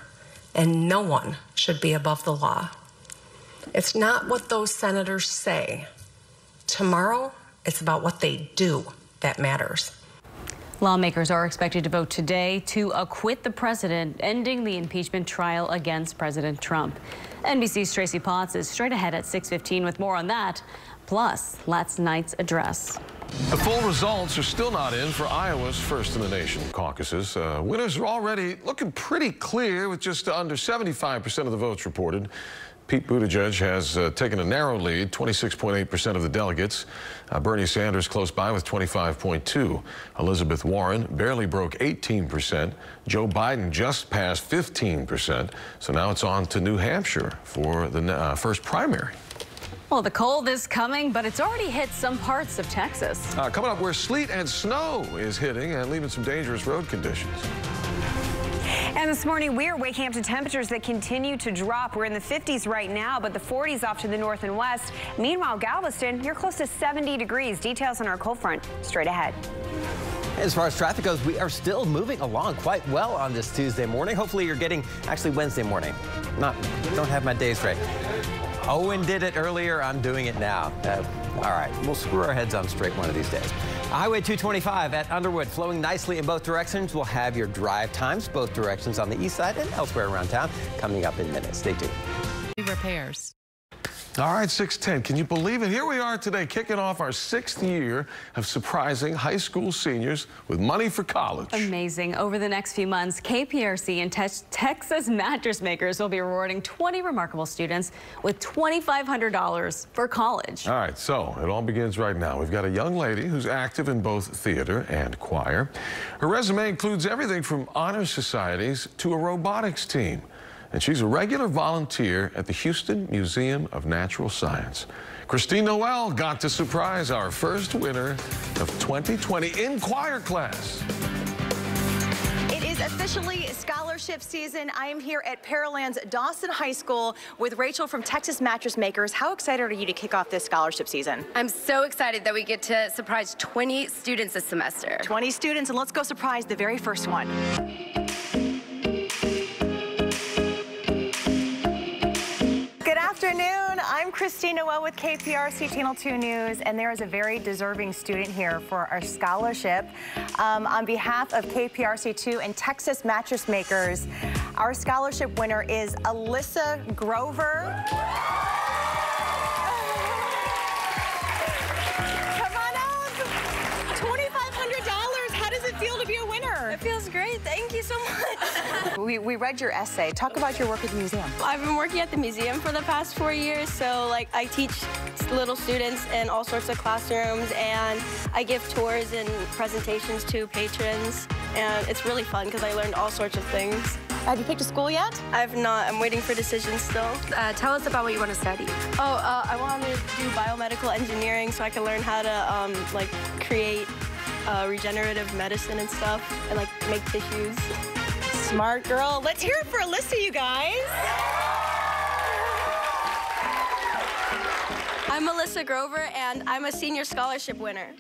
And no one should be above the law. It's not what those senators say. Tomorrow, it's about what they do that matters.
Lawmakers are expected to vote today to acquit the president, ending the impeachment trial against President Trump. NBC's Tracy Potts is straight ahead at 6:15 with more on that, plus last night's address.
The full results are still not in for Iowa's First in the Nation caucuses. Winners are already looking pretty clear with just under 75% of the votes reported. Pete Buttigieg has taken a narrow lead, 26.8% of the delegates. Bernie Sanders close by with 25.2%. Elizabeth Warren barely broke 18%. Joe Biden just passed 15%. So now it's on to New Hampshire for the first primary.
Well, the cold is coming, but it's already hit some parts of Texas.
Coming up, where sleet and snow is hitting and leaving some dangerous road conditions.
And this morning, we are waking up to temperatures that continue to drop. We're in the 50s right now, but the 40s off to the north and west. Meanwhile, Galveston, you're close to 70 degrees. Details on our cold front straight ahead.
As far as traffic goes, we are still moving along quite well on this Tuesday morning. Hopefully you're getting, actually Wednesday morning. Don't have my days right. Owen did it earlier. I'm doing it now. All right, we'll screw our heads on straight one of these days. Highway 225 at Underwood flowing nicely in both directions. We'll have your drive times both directions on the east side and elsewhere around town coming up in minutes. Stay tuned.
Repairs.
All right, 6:10. Can you believe it? Here we are today, kicking off our 6th year of surprising high school seniors with money for college.
Amazing. Over the next few months, KPRC and Texas Mattress Makers will be rewarding 20 remarkable students with $2,500 for college.
All right, so it all begins right now. We've got a young lady who's active in both theater and choir. Her resume includes everything from honor societies to a robotics team. And she's a regular volunteer at the Houston Museum of Natural Science. Christine Noel got to surprise our first winner of 2020 in choir class.
It is officially scholarship season. I am here at Pearland's Dawson High School with Rachel from Texas Mattress Makers. How excited are you to kick off this scholarship season?
I'm so excited that we get to surprise 20 students this semester.
20 students, and let's go surprise the very first one. Good afternoon. I'm Christine Noel with KPRC Channel 2 News, and there is a very deserving student here for our scholarship. On behalf of KPRC2 and Texas Mattress Makers, our scholarship winner is Alyssa Grover. Come on out. $2,500. How does it feel to be a winner?
It feels great. Thank you so much.
We read your essay. Talk about your work at the museum.
I've been working at the museum for the past 4 years, so I teach little students in all sorts of classrooms, and I give tours and presentations to patrons, and it's really fun because I learned all sorts of things.
Have you picked a school yet?
I've not. I'm waiting for decisions still. Tell us about what you want to study. I want to do biomedical engineering so I can learn how to create regenerative medicine and stuff, and make tissues.
Smart girl. Let's hear it for Alyssa, you guys.
I'm Alyssa Grover, and I'm a senior scholarship winner.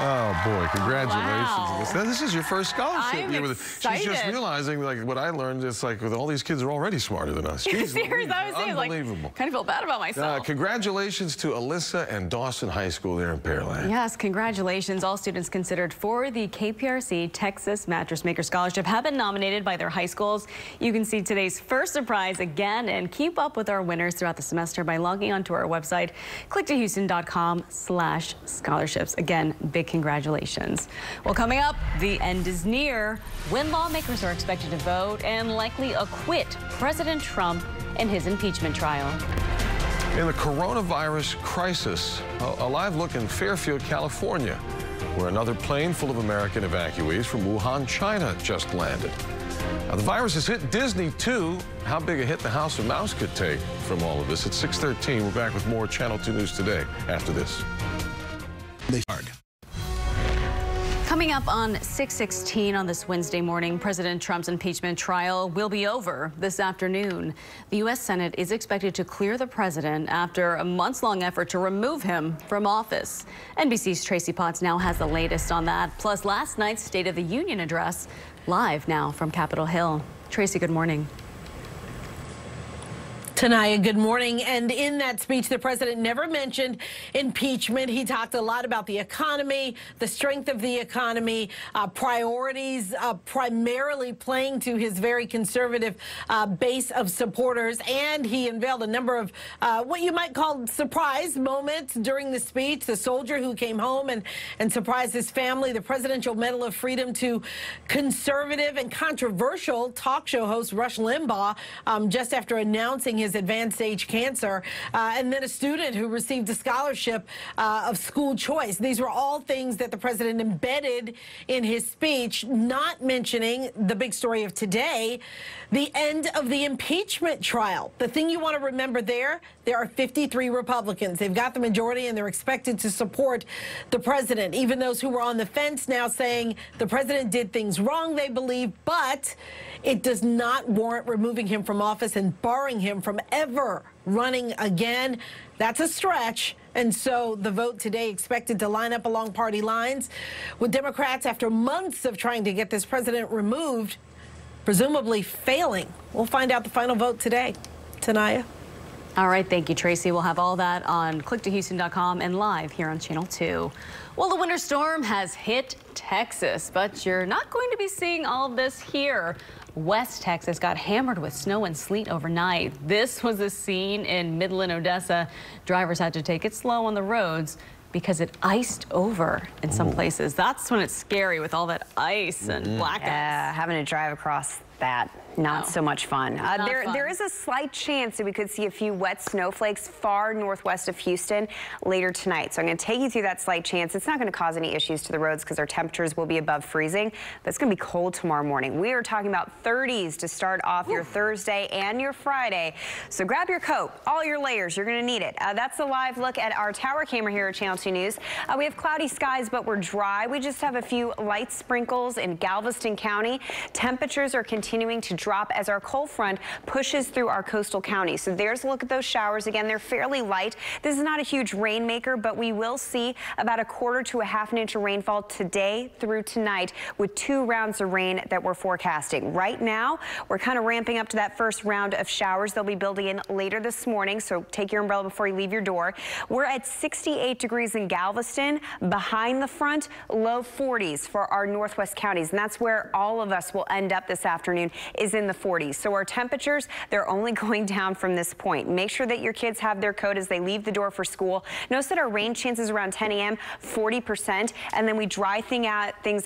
Oh, boy, congratulations.
Wow.
Alyssa. This is your first scholarship.
I'm excited.
She's just realizing, what I learned, it's with all these kids are already smarter than us. Jeez,
Seriously, I was saying,
unbelievable.
Kind of feel bad about myself.
Congratulations to Alyssa and Dawson High School there in Pearland.
Yes, congratulations. All students considered for the KPRC Texas Mattress Maker Scholarship have been nominated by their high schools. You can see today's first surprise again and keep up with our winners throughout the semester by logging onto our website, clicktohouston.com/scholarships. Again, big congratulations. Well, coming up, the end is near when lawmakers are expected to vote and likely acquit President Trump in his impeachment trial.
In the coronavirus crisis, a live look in Fairfield, California, where another plane full of American evacuees from Wuhan, China just landed. Now, the virus has hit Disney, too. How big a hit the House of Mouse could take from all of this. It's 6:13. We're back with more Channel 2 News today after this.
Coming up on 6:16 on this Wednesday morning, President Trump's impeachment trial will be over this afternoon. The U.S. Senate is expected to clear the president after a months-long effort to remove him from office. NBC's Tracy Potts now has the latest on that, plus last night's State of the Union address, live now from Capitol Hill. Tracy, good morning.
Tanaya, good morning. And in that speech, the president never mentioned impeachment. He talked a lot about the economy, the strength of the economy, priorities, primarily playing to his very conservative base of supporters. And he unveiled a number of what you might call surprise moments during the speech. The soldier who came home and surprised his family, the Presidential Medal of Freedom to conservative and controversial talk show host Rush Limbaugh just after announcing his his advanced stage cancer, and then a student who received a scholarship of school choice. These were all things that the president embedded in his speech, not mentioning the big story of today, the end of the impeachment trial. The thing you want to remember there are 53 Republicans. They've got the majority, and they're expected to support the president. Even those who were on the fence now saying the president did things wrong, they believe, but it does not warrant removing him from office and barring him from ever running again. That's a stretch. And so the vote today expected to line up along party lines, with Democrats, after months of trying to get this president removed, presumably failing. We'll find out the final vote today. Tanaya.
All right, thank you, Tracy. We'll have all that on click2houston.com and live here on Channel 2. Well, the winter storm has hit Texas, but you're not going to be seeing all of this here. West Texas got hammered with snow and sleet overnight. This was a scene in Midland, Odessa. Drivers had to take it slow on the roads because it iced over in some places. That's when it's scary with all that ice and blackouts.
Yeah, having to drive across that. Not so much fun. There is a slight chance that we could see a few wet snowflakes far northwest of Houston later tonight. So I'm going to take you through that slight chance. It's not going to cause any issues to the roads because our temperatures will be above freezing, but it's going to be cold tomorrow morning. We are talking about 30s to start off your Thursday and your Friday. So grab your coat, all your layers. You're going to need it. That's a live look at our tower camera here at Channel 2 News. We have cloudy skies, but we're dry. We just have a few light sprinkles in Galveston County. Temperatures are continuing to drop as our cold front pushes through our coastal counties. So there's a look at those showers. Again, they're fairly light. This is not a huge rainmaker, but we will see about a quarter to a half an inch of rainfall today through tonight with 2 rounds of rain that we're forecasting. Right now, we're kind of ramping up to that first round of showers. They'll be building in later this morning, so take your umbrella before you leave your door. We're at 68 degrees in Galveston. Behind the front, low 40s for our northwest counties, and that's where all of us will end up this afternoon, is in the 40s. So our temperatures, they're only going down from this point. Make sure that your kids have their coat as they leave the door for school. Notice that our rain chances around 10 a.m., 40%, and then we dry things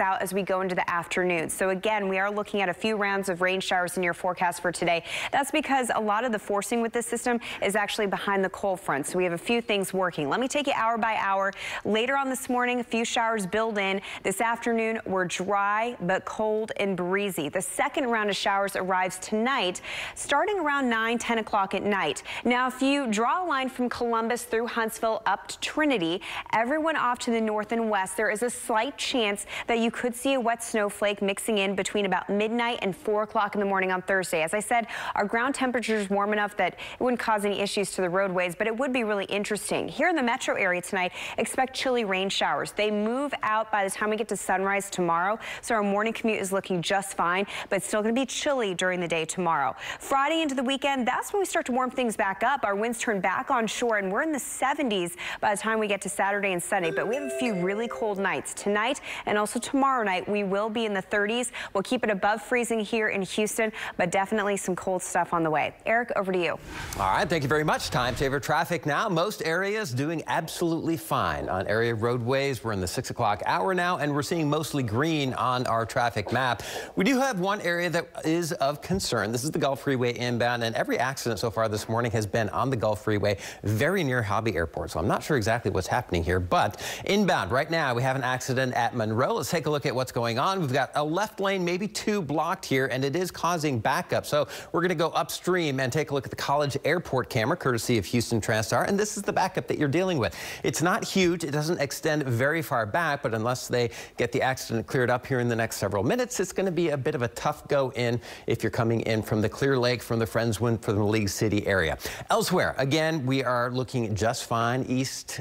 out as we go into the afternoon. So again, we are looking at a few rounds of rain showers in your forecast for today. That's because a lot of the forcing with this system is actually behind the cold front. So we have a few things working. Let me take you hour by hour. Later on this morning, a few showers build in. This afternoon, we're dry but cold and breezy. The second round of showers arrives tonight, starting around 9-10 o'clock at night. Now, if you draw a line from Columbus through Huntsville up to Trinity, everyone off to the north and west, there is a slight chance that you could see a wet snowflake mixing in between about midnight and 4 o'clock in the morning on Thursday. As I said, our ground temperature is warm enough that it wouldn't cause any issues to the roadways, but it would be really interesting. Here in the metro area tonight, expect chilly rain showers. They move out by the time we get to sunrise tomorrow, so our morning commute is looking just fine, but it's still going to be chilly during the day tomorrow. Friday into the weekend, that's when we start to warm things back up. Our winds turn back on shore, and we're in the 70s by the time we get to Saturday and Sunday, but we have a few really cold nights. Tonight and also tomorrow night, we will be in the 30s. We'll keep it above freezing here in Houston, but definitely some cold stuff on the way. Eric, over to you.
All right, thank you very much. Time saver traffic now. Most areas doing absolutely fine on area roadways. We're in the 6 o'clock hour now, and we're seeing mostly green on our traffic map. We do have one area that is of concern. This is the Gulf Freeway inbound, and every accident so far this morning has been on the Gulf Freeway very near Hobby Airport. So I'm not sure exactly what's happening here, but inbound right now we have an accident at Monroe. Let's take a look at what's going on. We've got a left lane, maybe 2 blocked here, and it is causing backup. So we're going to go upstream and take a look at the College Airport camera, courtesy of Houston TranStar, and this is the backup that you're dealing with. It's not huge. It doesn't extend very far back, but unless they get the accident cleared up here in the next several minutes, it's going to be a bit of a tough go in if you're coming in from the Clear Lake, from the Friendswood, from the League City area. Elsewhere, again, we are looking just fine east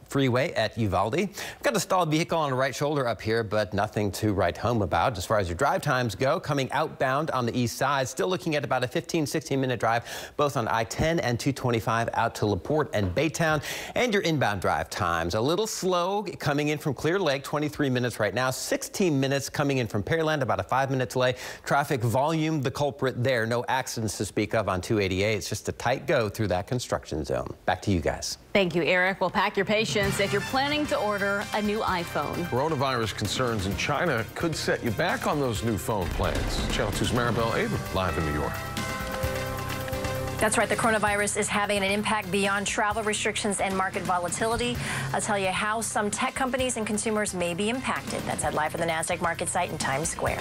freeway at Uvalde. We've got a stalled vehicle on the right shoulder up here, but nothing to write home about. As far as your drive times go, coming outbound on the east side, still looking at about a 15-16 minute drive, both on I-10 and 225 out to LaPorte and Baytown. And your inbound drive times, a little slow coming in from Clear Lake, 23 minutes right now, 16 minutes coming in from Pearland, about a 5-minute delay. Traffic volume, the culprit there. No accidents to speak of on 288. It's just a tight go through that construction zone. Back to you guys.
Thank you, Eric. Well, pack your patience if you're planning to order a new iPhone.
Coronavirus concerns in China could set you back on those new phone plans. Channel 2's Maribel Abram live in New York.
That's right. The coronavirus is having an impact beyond travel restrictions and market volatility. I'll tell you how some tech companies and consumers may be impacted. That's live from the NASDAQ market site in Times Square.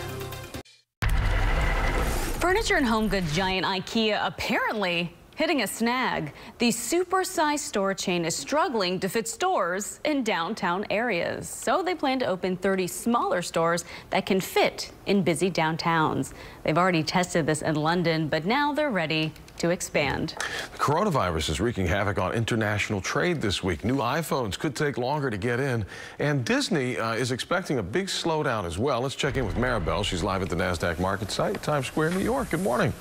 Furniture and home goods giant IKEA apparently hitting a snag. The super-sized store chain is struggling to fit stores in downtown areas. So they plan to open 30 smaller stores that can fit in busy downtowns. They've already tested this in London, but now they're ready to expand.
The coronavirus is wreaking havoc on international trade this week. New iPhones could take longer to get in, and Disney is expecting a big slowdown as well. Let's check in with Maribel. She's live at the NASDAQ market site, Times Square, New York. Good morning.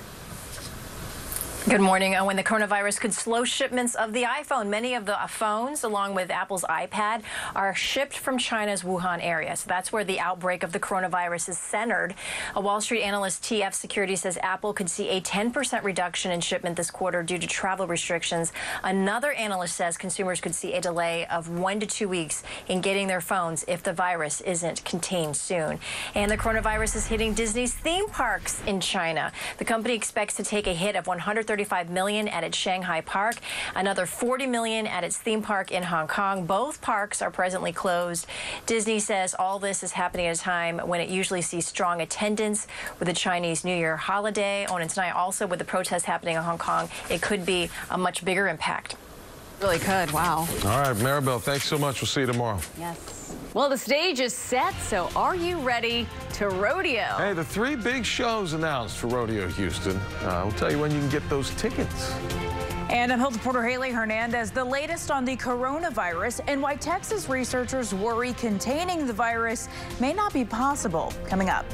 Good morning. When the coronavirus could slow shipments of the iPhone, many of the phones, along with Apple's iPad, are shipped from China's Wuhan area. So that's where the outbreak of the coronavirus is centered. A Wall Street analyst, TF Security, says Apple could see a 10% reduction in shipment this quarter due to travel restrictions. Another analyst says consumers could see a delay of 1 to 2 weeks in getting their phones if the virus isn't contained soon. And the coronavirus is hitting Disney's theme parks in China. The company expects to take a hit of $135 million at its Shanghai park, another $40 million at its theme park in Hong Kong. Both parks are presently closed. Disney says all this is happening at a time when it usually sees strong attendance with the Chinese New Year holiday. And tonight also with the protests happening in Hong Kong, it could be a much bigger impact.
Really could. Wow.
All right, Maribel, thanks so much. We'll see you tomorrow.
Yes. Well, the stage is set, so are you ready to rodeo?
Hey, the 3 big shows announced for Rodeo Houston. We'll tell you when you can get those tickets.
And I'm Hilton Porter Haley Hernandez. The latest on the coronavirus and why Texas researchers worry containing the virus may not be possible. Coming up.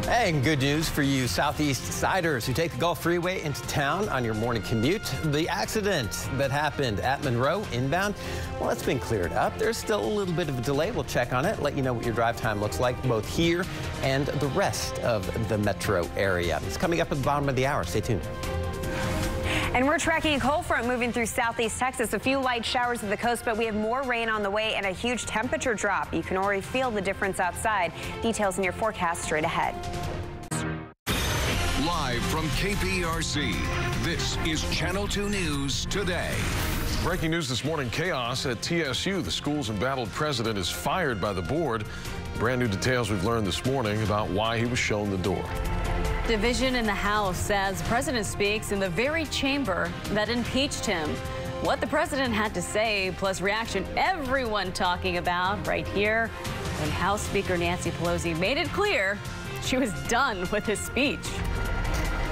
Hey, and good news for you Southeast Siders who take the Gulf Freeway into town on your morning commute. The accident that happened at Monroe inbound, well, it's been cleared up. There's still a little bit of a delay. We'll check on it, let you know what your drive time looks like both here and the rest of the metro area. It's coming up at the bottom of the hour. Stay tuned.
And we're tracking a cold front moving through southeast Texas. A few light showers at the coast, but we have more rain on the way and a huge temperature drop. You can already feel the difference outside. Details in your forecast straight ahead.
Live from KPRC, this is Channel 2 News Today.
Breaking news this morning, chaos at TSU. The school's embattled president is fired by the board. Brand new details we've learned this morning about why he was shown the door.
Division in the House as the president speaks in the very chamber that impeached him. What the president had to say, plus reaction everyone talking about right here when House Speaker Nancy Pelosi made it clear she was done with his speech.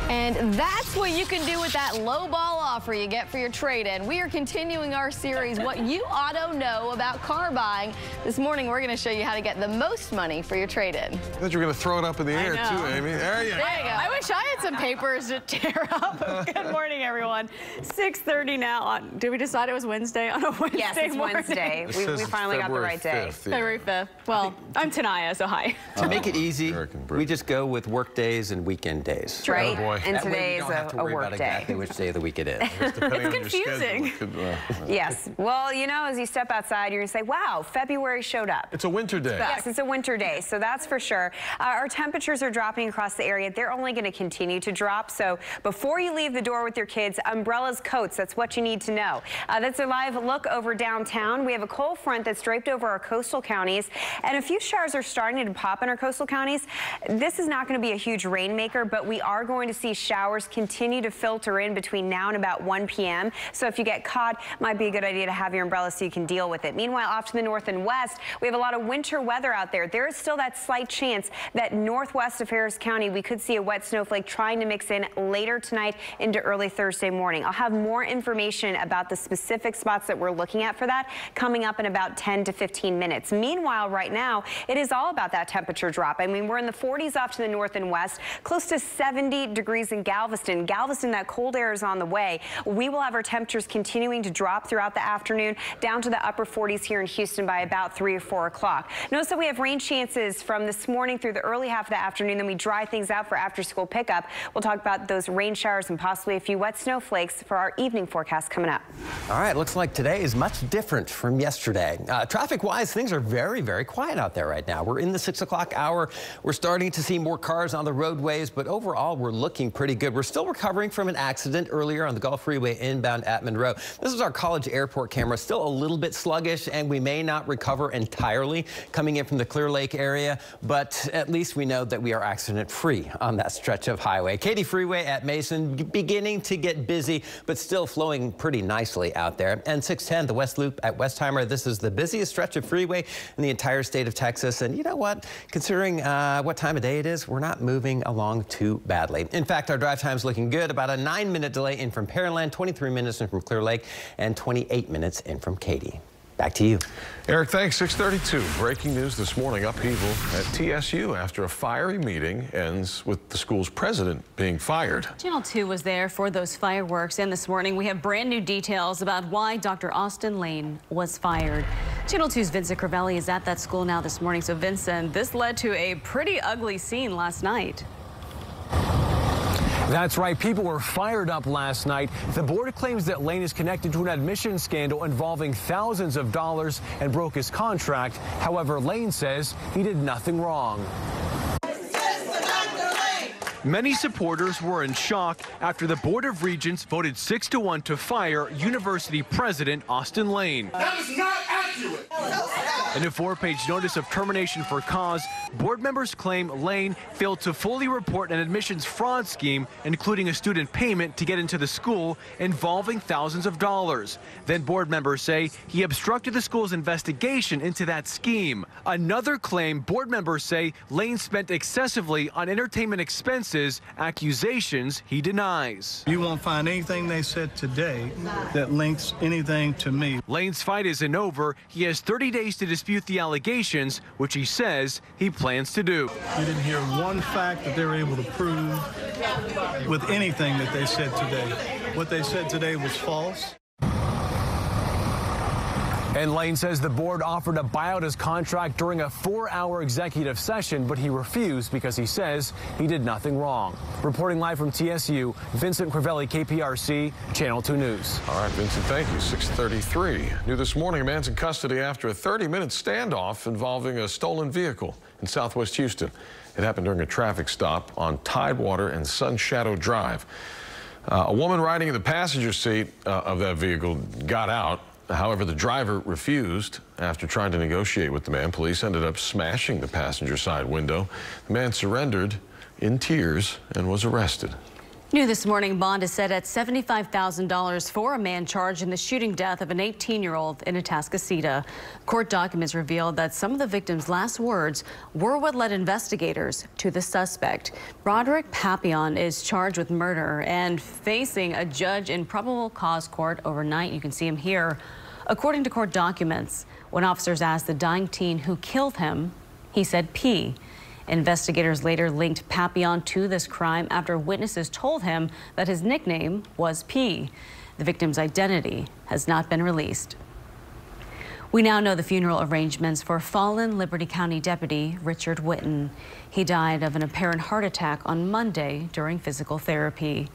And that's what you can do with that low ball offer you get for your trade-in. We are continuing our series, What You Ought to Know About Car Buying. This morning, we're going to show you how to get the most money for your trade-in.
I thought you were going to throw it up in the air, too, Amy. There you go.
I wish I had some papers to tear up. Good morning, everyone. 6:30 now. Did we decide it was Wednesday on a Wednesday
Yes, it's
morning?
Wednesday. We finally got the right day.
5th, yeah.
February 5th. Well, I'm Tanaya, so hi.
To make it easy, we just go with work days and weekend days.
Right.
Oh, boy.
And
That way
today
we
is
don't have to
a
worry
work
about
day.
exactly which day of the week it is.
Depending on your
confusing.
schedule, it could,
Yes. Well, you know, as you step outside, you're going to say, wow, February showed up.
It's a winter day.
Yes, it's a winter day, so that's for sure. Our temperatures are dropping across the area. They're only going to continue to drop. So before you leave the door with your kids, umbrellas, coats, that's what you need to know. That's a live look over downtown. We have a cold front that's draped over our coastal counties, and a few showers are starting to pop in our coastal counties. This is not going to be a huge rainmaker, but we are going to see showers continue to filter in between now and about 1 p.m. So if you get caught, might be a good idea to have your umbrella so you can deal with it. Meanwhile, off to the north and west, we have a lot of winter weather out there. There is still that slight chance that northwest of Harris County, we could see a wet snowflake trying to mix in later tonight into early Thursday morning. I'll have more information about the specific spots that we're looking at for that coming up in about 10 to 15 minutes. Meanwhile, right now, it is all about that temperature drop. I mean, we're in the 40s off to the north and west, close to 70 degrees in Galveston. Galveston, that cold air is on the way. We will have our temperatures continuing to drop throughout the afternoon down to the upper 40s here in Houston by about 3 or 4 o'clock. Notice that we have rain chances from this morning through the early half of the afternoon, then we dry things out for after school will pick up. We'll talk about those rain showers and possibly a few wet snowflakes for our evening forecast coming up.
All right, looks like today is much different from yesterday. Traffic-wise, things are very, very quiet out there right now. We're in the 6 o'clock hour. We're starting to see more cars on the roadways, but overall, we're looking pretty good. We're still recovering from an accident earlier on the Gulf Freeway inbound at Monroe. This is our College Airport camera, still a little bit sluggish, and we may not recover entirely coming in from the Clear Lake area, but at least we know that we are accident-free on that stretch of highway. Katy Freeway at Mason beginning to get busy, but still flowing pretty nicely out there. And 610, the West Loop at Westheimer, this is the busiest stretch of freeway in the entire state of Texas. And you know what? Considering what time of day it is, we're not moving along too badly. In fact, our drive time is looking good. About a 9-minute delay in from Pearland, 23 minutes in from Clear Lake, and 28 minutes in from Katy. Back to you.
Eric, thanks. 6:32. Breaking news this morning. Upheaval at TSU after a fiery meeting ends with the school's president being fired.
Channel 2 was there for those fireworks, and this morning we have brand new details about why Dr. Austin Lane was fired. Channel 2's Vincent Crivelli is at that school now this morning. So, Vincent, this led to a pretty ugly scene last night.
That's right. People were fired up last night. The board claims that Lane is connected to an admissions scandal involving thousands of dollars and broke his contract. However, Lane says he did nothing wrong.
Many supporters were in shock after the Board of Regents voted 6-1 to fire University President Austin Lane.
That is not accurate.
In a 4-page notice of termination for cause, board members claim Lane failed to fully report an admissions fraud scheme, including a student payment to get into the school involving thousands of dollars. Then board members say he obstructed the school's investigation into that scheme. Another claim, board members say Lane spent excessively on entertainment expenses, accusations he denies.
You won't find anything they said today that links anything to me.
Lane's fight isn't over. He has 30 days to dispute the allegations, which he says he plans to do.
You didn't hear one fact that they were able to prove with anything that they said today. What they said today was false.
And Lane says the board offered to buy out his contract during a 4-hour executive session, but he refused because he says he did nothing wrong. Reporting live from TSU, Vincent Crivelli, KPRC, Channel 2 News.
All right, Vincent, thank you. 6:33. New this morning, a man's in custody after a 30-minute standoff involving a stolen vehicle in Southwest Houston. It happened during a traffic stop on Tidewater and Sun Shadow Drive. A woman riding in the passenger seat of that vehicle got out. However, the driver refused. After trying to negotiate with the man, police ended up smashing the passenger side window. The man surrendered in tears and was arrested.
New this morning, bond is set at $75,000 for a man charged in the shooting death of an 18-year-old in Atascocita. Court documents revealed that some of the victim's last words were what led investigators to the suspect. Broderick Papillon is charged with murder and facing a judge in probable cause court overnight. You can see him here. According to court documents, when officers asked the dying teen who killed him, he said P. Investigators later linked Papillon to this crime after witnesses told him that his nickname was P. The victim's identity has not been released. We now know the funeral arrangements for fallen Liberty County Deputy Richard Whitten. He died of an apparent heart attack on Monday during physical therapy.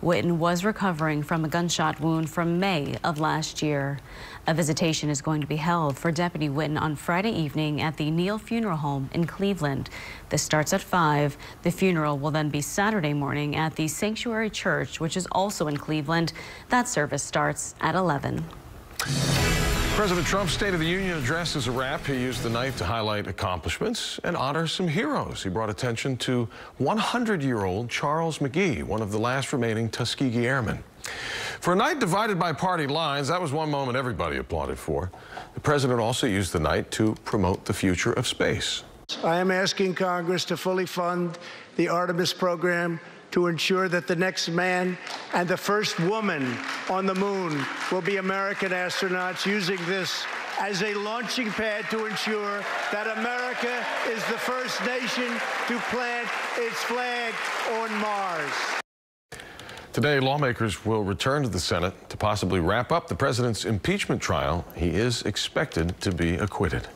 Whitten was recovering from a gunshot wound from May of last year. A visitation is going to be held for Deputy Whitten on Friday evening at the Neal Funeral Home in Cleveland. This starts at 5. The funeral will then be Saturday morning at the Sanctuary Church, which is also in Cleveland. That service starts at 11.
President Trump's State of the Union address is a wrap. He used the night to highlight accomplishments and honor some heroes. He brought attention to 100-year-old Charles McGee, one of the last remaining Tuskegee Airmen. For a night divided by party lines, that was one moment everybody applauded for. The president also used the night to promote the future of space.
I am asking Congress to fully fund the Artemis program to ensure that the next man and the first woman on the moon will be American astronauts, using this as a launching pad to ensure that America is the first nation to plant its flag on Mars.
Today, lawmakers will return to the Senate to possibly wrap up the president's impeachment trial. He is expected to be acquitted.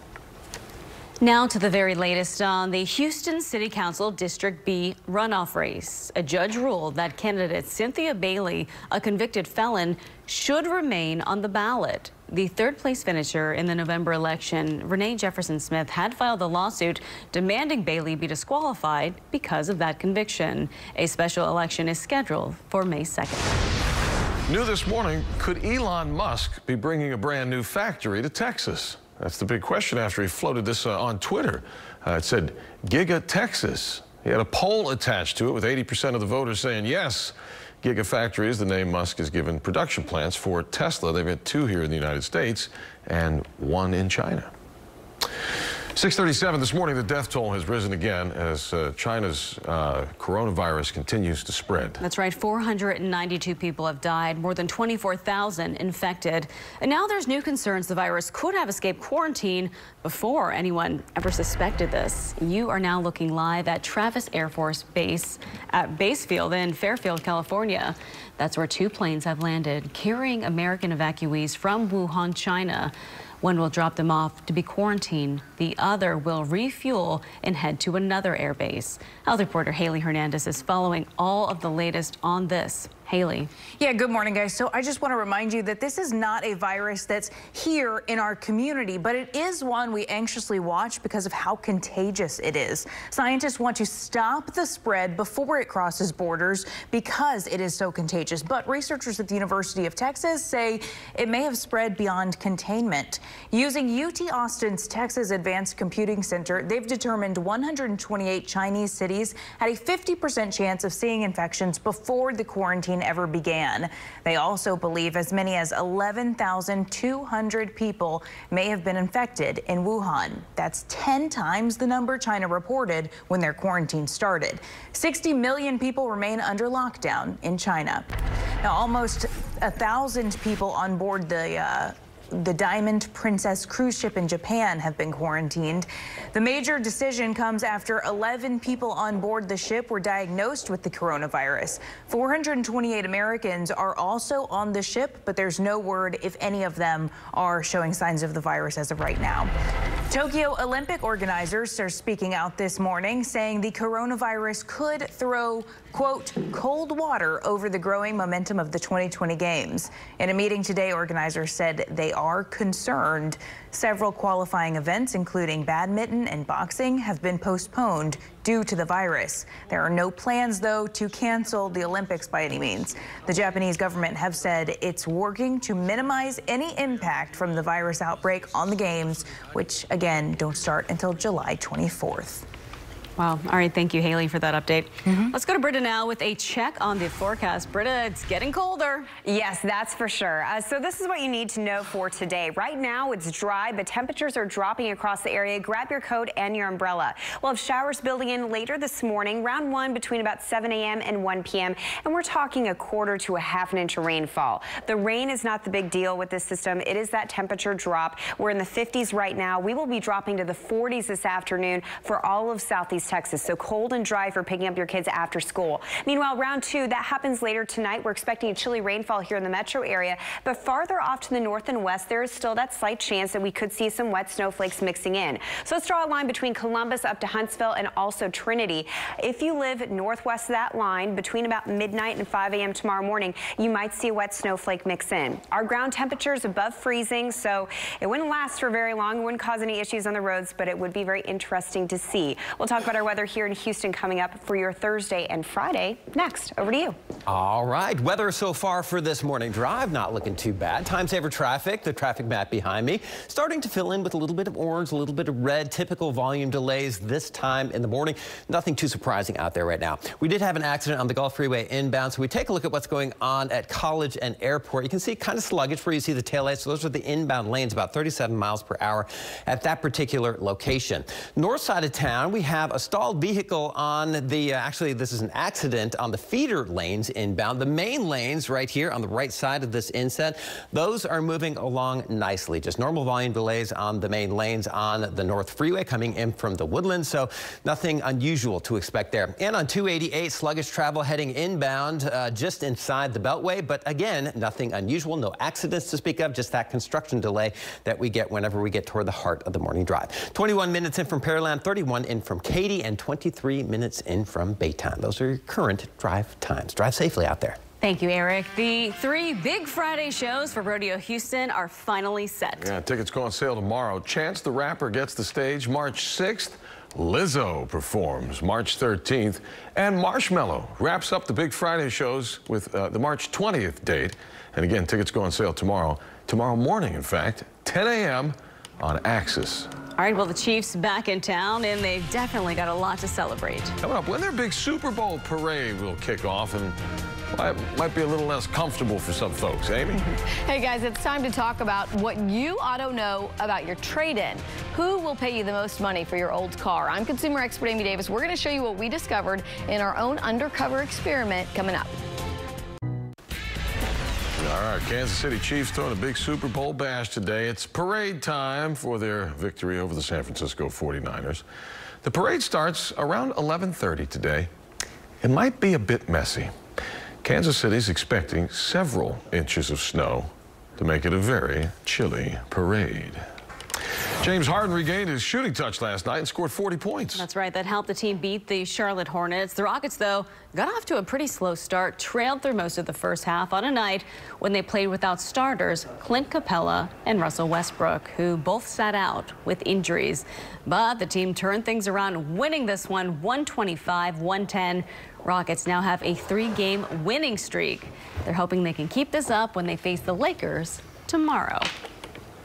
Now to the very latest on the Houston City Council District B runoff race. A judge ruled that candidate Cynthia Bailey, a convicted felon, should remain on the ballot. The third-place finisher in the November election, Renee Jefferson Smith, had filed a lawsuit demanding Bailey be disqualified because of that conviction. A special election is scheduled for May 2nd.
New this morning, could Elon Musk be bringing a brand new factory to Texas? That's the big question after he floated this on Twitter. It said Giga Texas. He had a poll attached to it with 80% of the voters saying yes. Gigafactory is the name Musk has given production plants for Tesla. They've had 2 here in the United States and 1 in China. 6:37 this morning, the death toll has risen again as China's coronavirus continues to spread.
That's right. 492 people have died, more than 24,000 infected. And now there's new concerns the virus could have escaped quarantine before anyone ever suspected this. You are now looking live at Travis Air Force Base at Basefield in Fairfield, California. That's where 2 planes have landed, carrying American evacuees from Wuhan, China. One will drop them off to be quarantined. The other will refuel and head to another air base. Health reporter Haley Hernandez is following all of the latest on this. Haley.
Yeah, good morning, guys. So I just want to remind you that this is not a virus that's here in our community, but it is one we anxiously watch because of how contagious it is. Scientists want to stop the spread before it crosses borders because it is so contagious. But researchers at the University of Texas say it may have spread beyond containment. Using UT Austin's Texas Advanced Computing Center, they've determined 128 Chinese cities had a 50% chance of seeing infections before the quarantine ever began. They also believe as many as 11,200 people may have been infected in Wuhan. That's 10 times the number China reported when their quarantine started. 60 million people remain under lockdown in China. Now, almost 1,000 people on board the Diamond Princess cruise ship in Japan have been quarantined. The major decision comes after 11 people on board the ship were diagnosed with the coronavirus. 428 Americans are also on the ship, but there's no word if any of them are showing signs of the virus as of right now. Tokyo Olympic organizers are speaking out this morning, saying the coronavirus could throw, quote, cold water over the growing momentum of the 2020 Games. In a meeting today, organizers said they are concerned. Several qualifying events, including badminton and boxing, have been postponed due to the virus. There are no plans, though, to cancel the Olympics by any means. The Japanese government have said it's working to minimize any impact from the virus outbreak on the Games, which, again, don't start until July 24th.
Wow. All right. Thank you, Haley, for that update. Let's go to Britta now with a check on the forecast. Britta, it's getting colder.
Yes, that's for sure. So this is what you need to know for today. Right now, it's dry, but temperatures are dropping across the area. Grab your coat and your umbrella. We'll have showers building in later this morning, round 1 between about 7 a.m. and 1 p.m. And we're talking 1/4 to 1/2 inch of rainfall. The rain is not the big deal with this system. It is that temperature drop. We're in the 50s right now. We will be dropping to the 40s this afternoon for all of Southeast Texas. So cold and dry for picking up your kids after school. Meanwhile, round 2, that happens later tonight. We're expecting a chilly rainfall here in the metro area, but farther off to the north and west, there is still that slight chance that we could see some wet snowflakes mixing in. So let's draw a line between Columbus up to Huntsville and also Trinity. If you live northwest of that line, between about midnight and 5 a.m. tomorrow morning, you might see a wet snowflake mix in. Our ground temperature is above freezing, so it wouldn't last for very long. It wouldn't cause any issues on the roads, but it would be very interesting to see. We'll talk about our weather here in Houston coming up for your Thursday and Friday next. Over to you.
All right. Weather so far for this morning drive, not looking too bad. Time saver traffic, the traffic map behind me, starting to fill in with a little bit of orange, a little bit of red, typical volume delays this time in the morning. Nothing too surprising out there right now. We did have an accident on the Gulf Freeway inbound, so we take a look at what's going on at College and Airport. You can see kind of sluggish where you see the taillights. So those are the inbound lanes, about 37 miles per hour at that particular location. North side of town, we have a stalled vehicle on the, actually this is an accident on the feeder lanes inbound. The main lanes right here on the right side of this inset, those are moving along nicely. Just normal volume delays on the main lanes on the North Freeway coming in from the Woodlands, so nothing unusual to expect there. And on 288, sluggish travel heading inbound just inside the Beltway, but again, nothing unusual, no accidents to speak of, just that construction delay that we get whenever we get toward the heart of the morning drive. 21 minutes in from Pearland, 31 in from Katy, and 23 minutes in from Baytown. Those are your current drive times. Drive safely out there.
Thank you, Eric. The 3 Big Friday shows for Rodeo Houston are finally set.
Yeah, tickets go on sale tomorrow. Chance the Rapper gets the stage March 6th. Lizzo performs March 13th. And Marshmello wraps up the Big Friday shows with the March 20th date. And again, tickets go on sale tomorrow morning, in fact, 10 a.m. on Axis.
All right, well, the Chiefs back in town, and they've definitely got a lot to celebrate.
Coming up, when their big Super Bowl parade will kick off, and might be a little less comfortable for some folks. Amy?
Hey, guys, it's time to talk about what you ought to know about your trade-in. Who will pay you the most money for your old car? I'm consumer expert Amy Davis. We're going to show you what we discovered in our own undercover experiment coming up.
All right, Kansas City Chiefs throwing a big Super Bowl bash today. It's parade time for their victory over the San Francisco 49ers. The parade starts around 11:30 today. It might be a bit messy. Kansas City's expecting several inches of snow to make it a very chilly parade. James Harden regained his shooting touch last night and scored 40 points.
That's right. That helped the team beat the Charlotte Hornets. The Rockets, though, got off to a pretty slow start, trailed through most of the first half on a night when they played without starters Clint Capella and Russell Westbrook, who both sat out with injuries. But the team turned things around, winning this one 125-110. Rockets now have a 3-game winning streak. They're hoping they can keep this up when they face the Lakers tomorrow.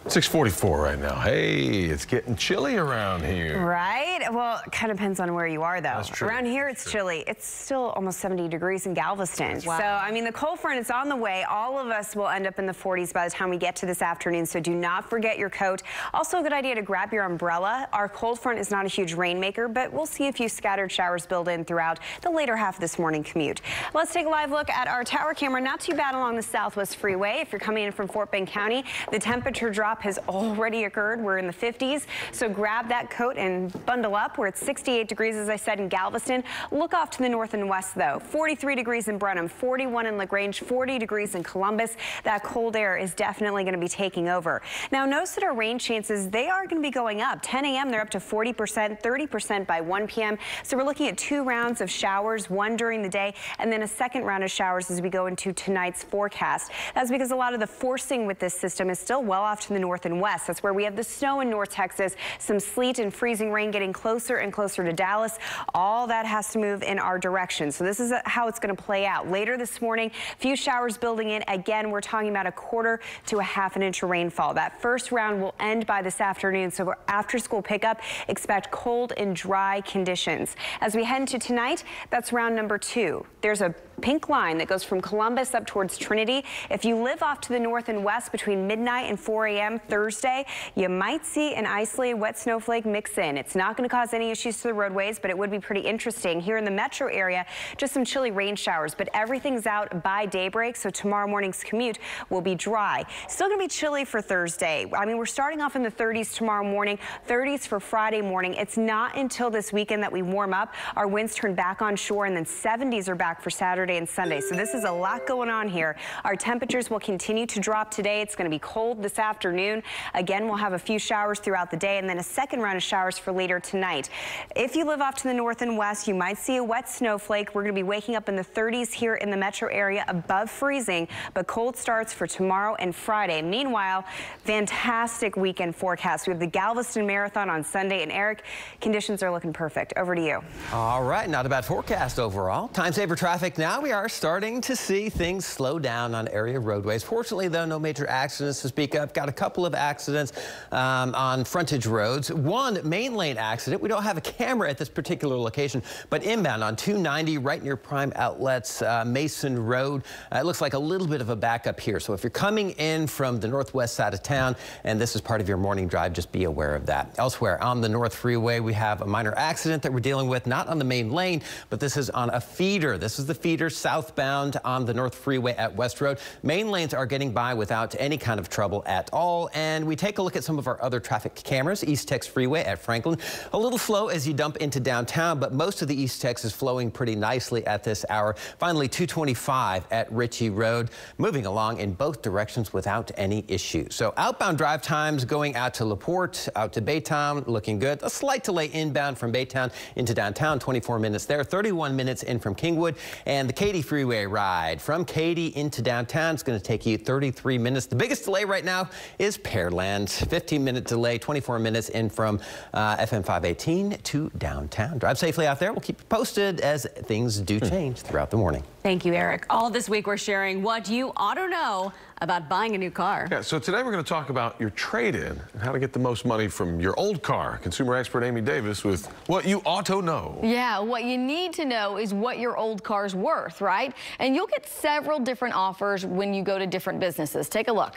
6:44 right now. Hey, it's getting chilly around here.
Right? Well, it kind of depends on where you are, though.
That's true.
Around here, it's chilly. It's still almost 70 degrees in Galveston.
Wow.
So, I mean, the cold front is on the way. All of us will end up in the 40s by the time we get to this afternoon, so do not forget your coat. Also, a good idea to grab your umbrella. Our cold front is not a huge rainmaker, but we'll see a few scattered showers build in throughout the later half of this morning commute. Let's take a live look at our tower camera. Not too bad along the Southwest Freeway. If you're coming in from Fort Bend County, the temperature drop has already occurred. We're in the 50s, so grab that coat and bundle up. We're at 68 degrees, as I said, in Galveston. Look off to the north and west, though. 43 degrees in Brenham, 41 in LaGrange, 40 degrees in Columbus. That cold air is definitely going to be taking over. Now, notice that our rain chances, they are going to be going up. 10 a.m., they're up to 40%, 30% by 1 p.m. So we're looking at 2 rounds of showers, 1 during the day, and then a second round of showers as we go into tonight's forecast. That's because a lot of the forcing with this system is still well off to the north and west. That's where we have the snow in North Texas, some sleet and freezing rain getting closer and closer to Dallas. All that has to move in our direction. So this is how it's going to play out. Later this morning, a few showers building in. Again, we're talking about 1/4 to 1/2 inch of rainfall. That first round will end by this afternoon. So after school pickup, expect cold and dry conditions. As we head into tonight, that's round number 2. There's a pink line that goes from Columbus up towards Trinity. If you live off to the north and west between midnight and 4 a.m. Thursday, you might see an isolated wet snowflake mix in. It's not going to cause any issues to the roadways, but it would be pretty interesting. Here in the metro area, just some chilly rain showers, but everything's out by daybreak, so tomorrow morning's commute will be dry. Still going to be chilly for Thursday. I mean, we're starting off in the 30s tomorrow morning, 30s for Friday morning. It's not until this weekend that we warm up. Our winds turn back on shore, and then 70s are back for Saturday and Sunday. So this is a lot going on here. Our temperatures will continue to drop today. It's going to be cold this afternoon. Again, we'll have a few showers throughout the day and then a second round of showers for later tonight. If you live off to the north and west, you might see a wet snowflake. We're going to be waking up in the 30s here in the metro area above freezing, but cold starts for tomorrow and Friday. Meanwhile, fantastic weekend forecast. We have the Galveston Marathon on Sunday, and Eric, conditions are looking perfect. Over to you.
All right, not a bad forecast overall. Time saver traffic now. We are starting to see things slow down on area roadways. Fortunately, though, no major accidents to speak of. Got a couple couple of accidents on frontage roads. One main lane accident. We don't have a camera at this particular location, but inbound on 290 right near Prime Outlets, Mason Road. It looks like a little bit of a backup here. So if you're coming in from the northwest side of town and this is part of your morning drive, just be aware of that. Elsewhere on the North Freeway, we have a minor accident that we're dealing with, not on the main lane, but this is on a feeder. This is the feeder southbound on the North Freeway at West Road. Main lanes are getting by without any kind of trouble at all. And we take a look at some of our other traffic cameras. East Tex Freeway at Franklin. A little slow as you dump into downtown, but most of the East Tex is flowing pretty nicely at this hour. Finally, 225 at Ritchie Road, moving along in both directions without any issues. So outbound drive times going out to LaPorte, out to Baytown, looking good. A slight delay inbound from Baytown into downtown, 24 minutes there, 31 minutes in from Kingwood. And the Katy Freeway ride from Katy into downtown is going to take you 33 minutes. The biggest delay right now is Pearland, 15-minute delay, 24 minutes in from FM 518 to downtown. Drive safely out there. We'll keep you posted as things do change throughout the morning.
Thank you, Eric. All this week we're sharing what you ought to know about buying a new car.
Yeah, so today we're going to talk about your trade-in and how to get the most money from your old car. Consumer expert Amy Davis with what you ought to know.
Yeah, what you need to know is what your old car's worth, right? And you'll get several different offers when you go to different businesses. Take a look.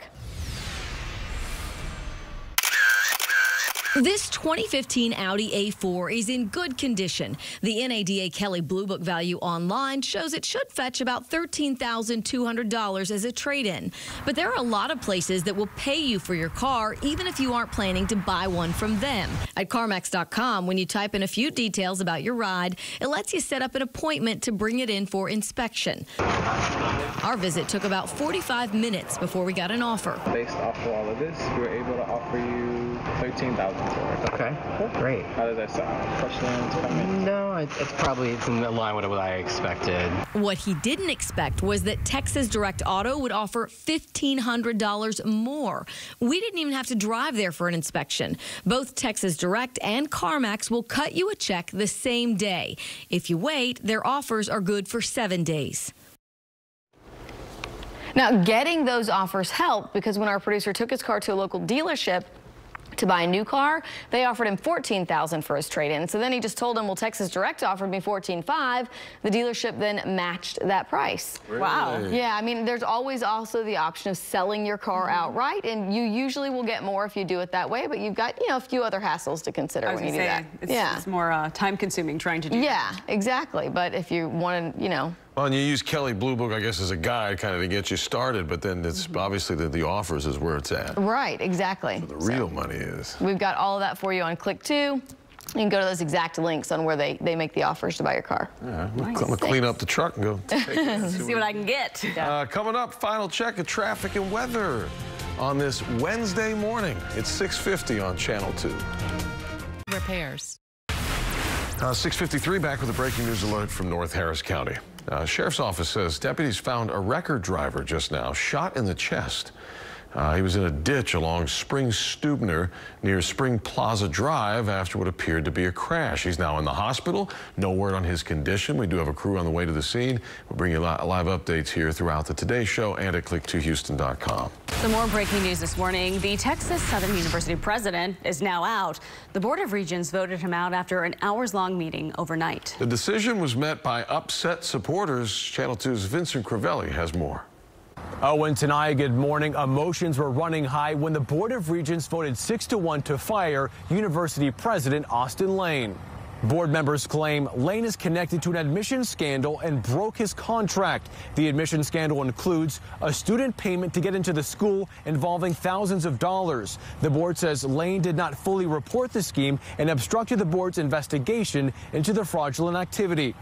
This 2015 Audi A4 is in good condition. The NADA Kelley Blue Book value online shows it should fetch about $13,200 as a trade-in. But there are a lot of places that will pay you for your car, even if you aren't planning to buy one from them. At CarMax.com, when you type in a few details about your ride, it lets you set up an appointment to bring it in for inspection. Our visit took about 45 minutes before we got an offer.
Based off of all of this, we were able to offer you $13,000 for it.
Okay, great.
How does that sound? Questions, comments?
No, it's probably in line with what I expected.
What he didn't expect was that Texas Direct Auto would offer $1,500 more. We didn't even have to drive there for an inspection. Both Texas Direct and CarMax will cut you a check the same day. If you wait, their offers are good for 7 days.
Now, getting those offers helped because when our producer took his car to a local dealership to buy a new car, they offered him $14,000 for his trade-in. So then he just told them, well, Texas Direct offered me $14,500. The dealership then matched that price.
Really? Wow.
Yeah, I mean, there's always also the option of selling your car outright, and you usually will get more if you do it that way, but you've got, you know, a few other hassles to consider when you do that.
It's more time-consuming trying to do that.
Yeah, exactly. But if you want to, you know,
well, and you use Kelley Blue Book, I guess, as a guide kind of to get you started, but then it's obviously the offers is where it's at.
Right, exactly.
So the real money is.
We've got all of that for you on Click 2. You can go to those exact links on where they make the offers to buy your car.
Yeah, I'm going to clean up the truck and go take it.
See what I can get.
Coming up, final check of traffic and weather on this Wednesday morning. It's 6:50 on Channel 2.
Repairs.
6:53, back with a breaking news alert from North Harris County. Sheriff's office says deputies found a record driver just now, shot in the chest. He was in a ditch along Spring Stubner near Spring Plaza Drive after what appeared to be a crash. He's now in the hospital. No word on his condition. We do have a crew on the way to the scene. We'll bring you live updates here throughout the Today Show and at click2houston.com.
Some more breaking news this morning. The Texas Southern University president is now out. The Board of Regents voted him out after an hours-long meeting overnight.
The decision was met by upset supporters. Channel 2's Vincent Crivelli has more.
Oh, and tonight, good morning. Emotions were running high when the Board of Regents voted 6-1 to fire University President Austin Lane. Board members claim Lane is connected to an admissions scandal and broke his contract. The admissions scandal includes a student payment to get into the school involving thousands of dollars. The board says Lane did not fully report the scheme and obstructed the board's investigation into the fraudulent activity.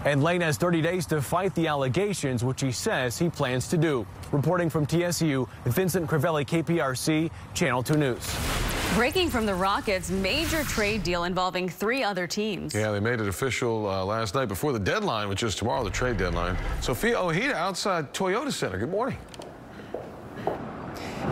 And Lane has 30 days to fight the allegations, which he says he plans to do. Reporting from TSU, Vincent Crivelli, KPRC, Channel 2 News.
Breaking from the Rockets, major trade deal involving 3 other teams.
Yeah, they made it official last night before the deadline, which is tomorrow, the trade deadline. Sophia Ojeda outside Toyota Center. Good morning.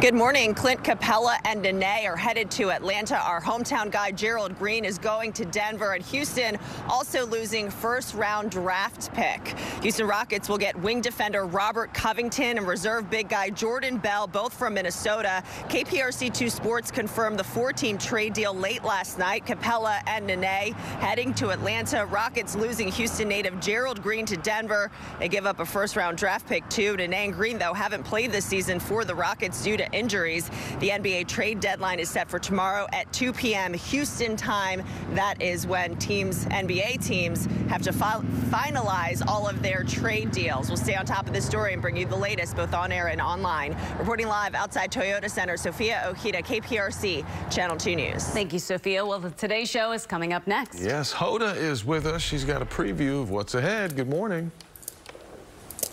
Good morning. Clint Capella and Nene are headed to Atlanta. Our hometown guy Gerald Green is going to Denver, and Houston also losing first-round draft pick. Houston Rockets will get wing defender Robert Covington and reserve big guy Jordan Bell, both from Minnesota. KPRC2 Sports confirmed the four-team trade deal late last night. Capella and Nene heading to Atlanta. Rockets losing Houston native Gerald Green to Denver. They give up a first-round draft pick too. Nene and Green, though, haven't played this season for the Rockets due to injuries. The NBA trade deadline is set for tomorrow at 2 p.m. Houston time. That is when NBA teams have to finalize all of their trade deals. We'll stay on top of this story and bring you the latest both on air and online. Reporting live outside Toyota Center, Sophia Ojeda, KPRC Channel 2 News.
Thank you, Sophia. Well, the Today Show is coming up next.
Yes, Hoda is with us. She's got a preview of what's ahead. Good morning.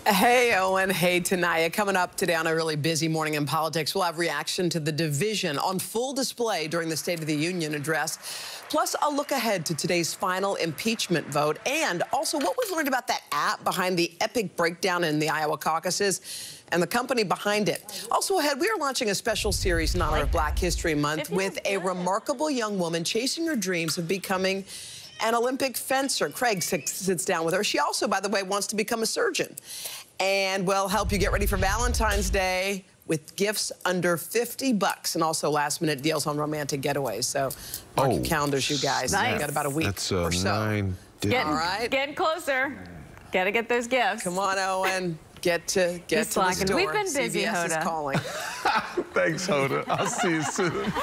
Hey, Owen. Hey, Tanaya. Coming up today on a really busy morning in politics, we'll have reaction to the division on full display during the State of the Union address, plus a look ahead to today's final impeachment vote, and also what we've learned about that app behind the epic breakdown in the Iowa caucuses and the company behind it. Also ahead, we are launching a special series in honor of Black History Month with a remarkable young woman chasing her dreams of becoming an Olympic fencer. Craig sits down with her. She also, by the way, wants to become a surgeon. And we'll help you get ready for Valentine's Day with gifts under $50 and also last-minute deals on romantic getaways. So mark your calendars, you guys.
Nice.
You've got about a week
That's
or so.
9 days.
All right.
Getting closer. Got to get those gifts.
Come on, Owen. Get to the store.
We've been busy,
CBS
Hoda.
is calling.
Thanks, Hoda. I'll see you soon.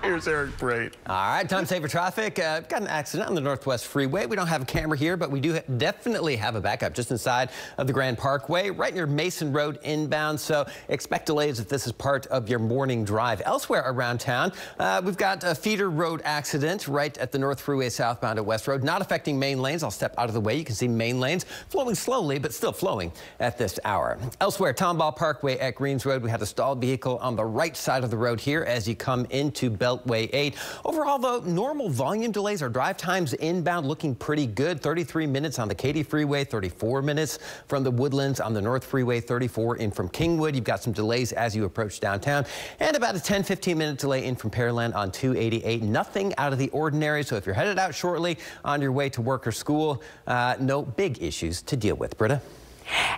Here's Eric Brate.
All right, time saver traffic. Got an accident on the Northwest Freeway. We don't have a camera here, but we do definitely have a backup just inside of the Grand Parkway, right near Mason Road inbound. So expect delays if this is part of your morning drive. Elsewhere around town, we've got a feeder road accident right at the North Freeway southbound at West Road, not affecting main lanes. I'll step out of the way. You can see main lanes flowing slowly, but still flowing at this hour. Elsewhere, Tomball Parkway at Greens Road, we had a stalled vehicle on the right side of the road here as you come into Beltway 8. Overall, though, normal volume delays. Our drive times inbound looking pretty good. 33 minutes on the Katy Freeway, 34 minutes from the Woodlands on the North Freeway, 34 in from Kingwood. You've got some delays as you approach downtown, and about a 10-15 minute delay in from Pearland on 288. Nothing out of the ordinary. So if you're headed out shortly on your way to work or school, no big issues to deal with. Britta?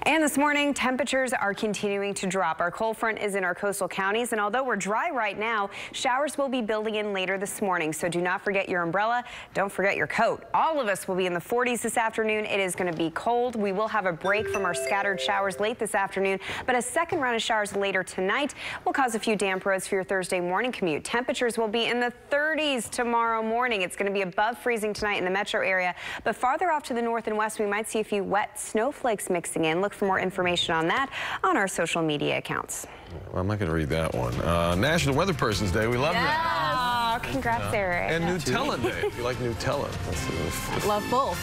And this morning, temperatures are continuing to drop. Our cold front is in our coastal counties, and although we're dry right now, showers will be building in later this morning. So do not forget your umbrella. Don't forget your coat. All of us will be in the 40s this afternoon. It is going to be cold. We will have a break from our scattered showers late this afternoon, but a second round of showers later tonight will cause a few damp roads for your Thursday morning commute. Temperatures will be in the 30s tomorrow morning. It's going to be above freezing tonight in the metro area, but farther off to the north and west, we might see a few wet snowflakes mixing in. Look for more information on that on our social media accounts.
Well, I'm not going to read that one. National Weather Person's Day. We love that.
Oh, congrats, Eric.
And Nutella Day. If you like Nutella.
Love both.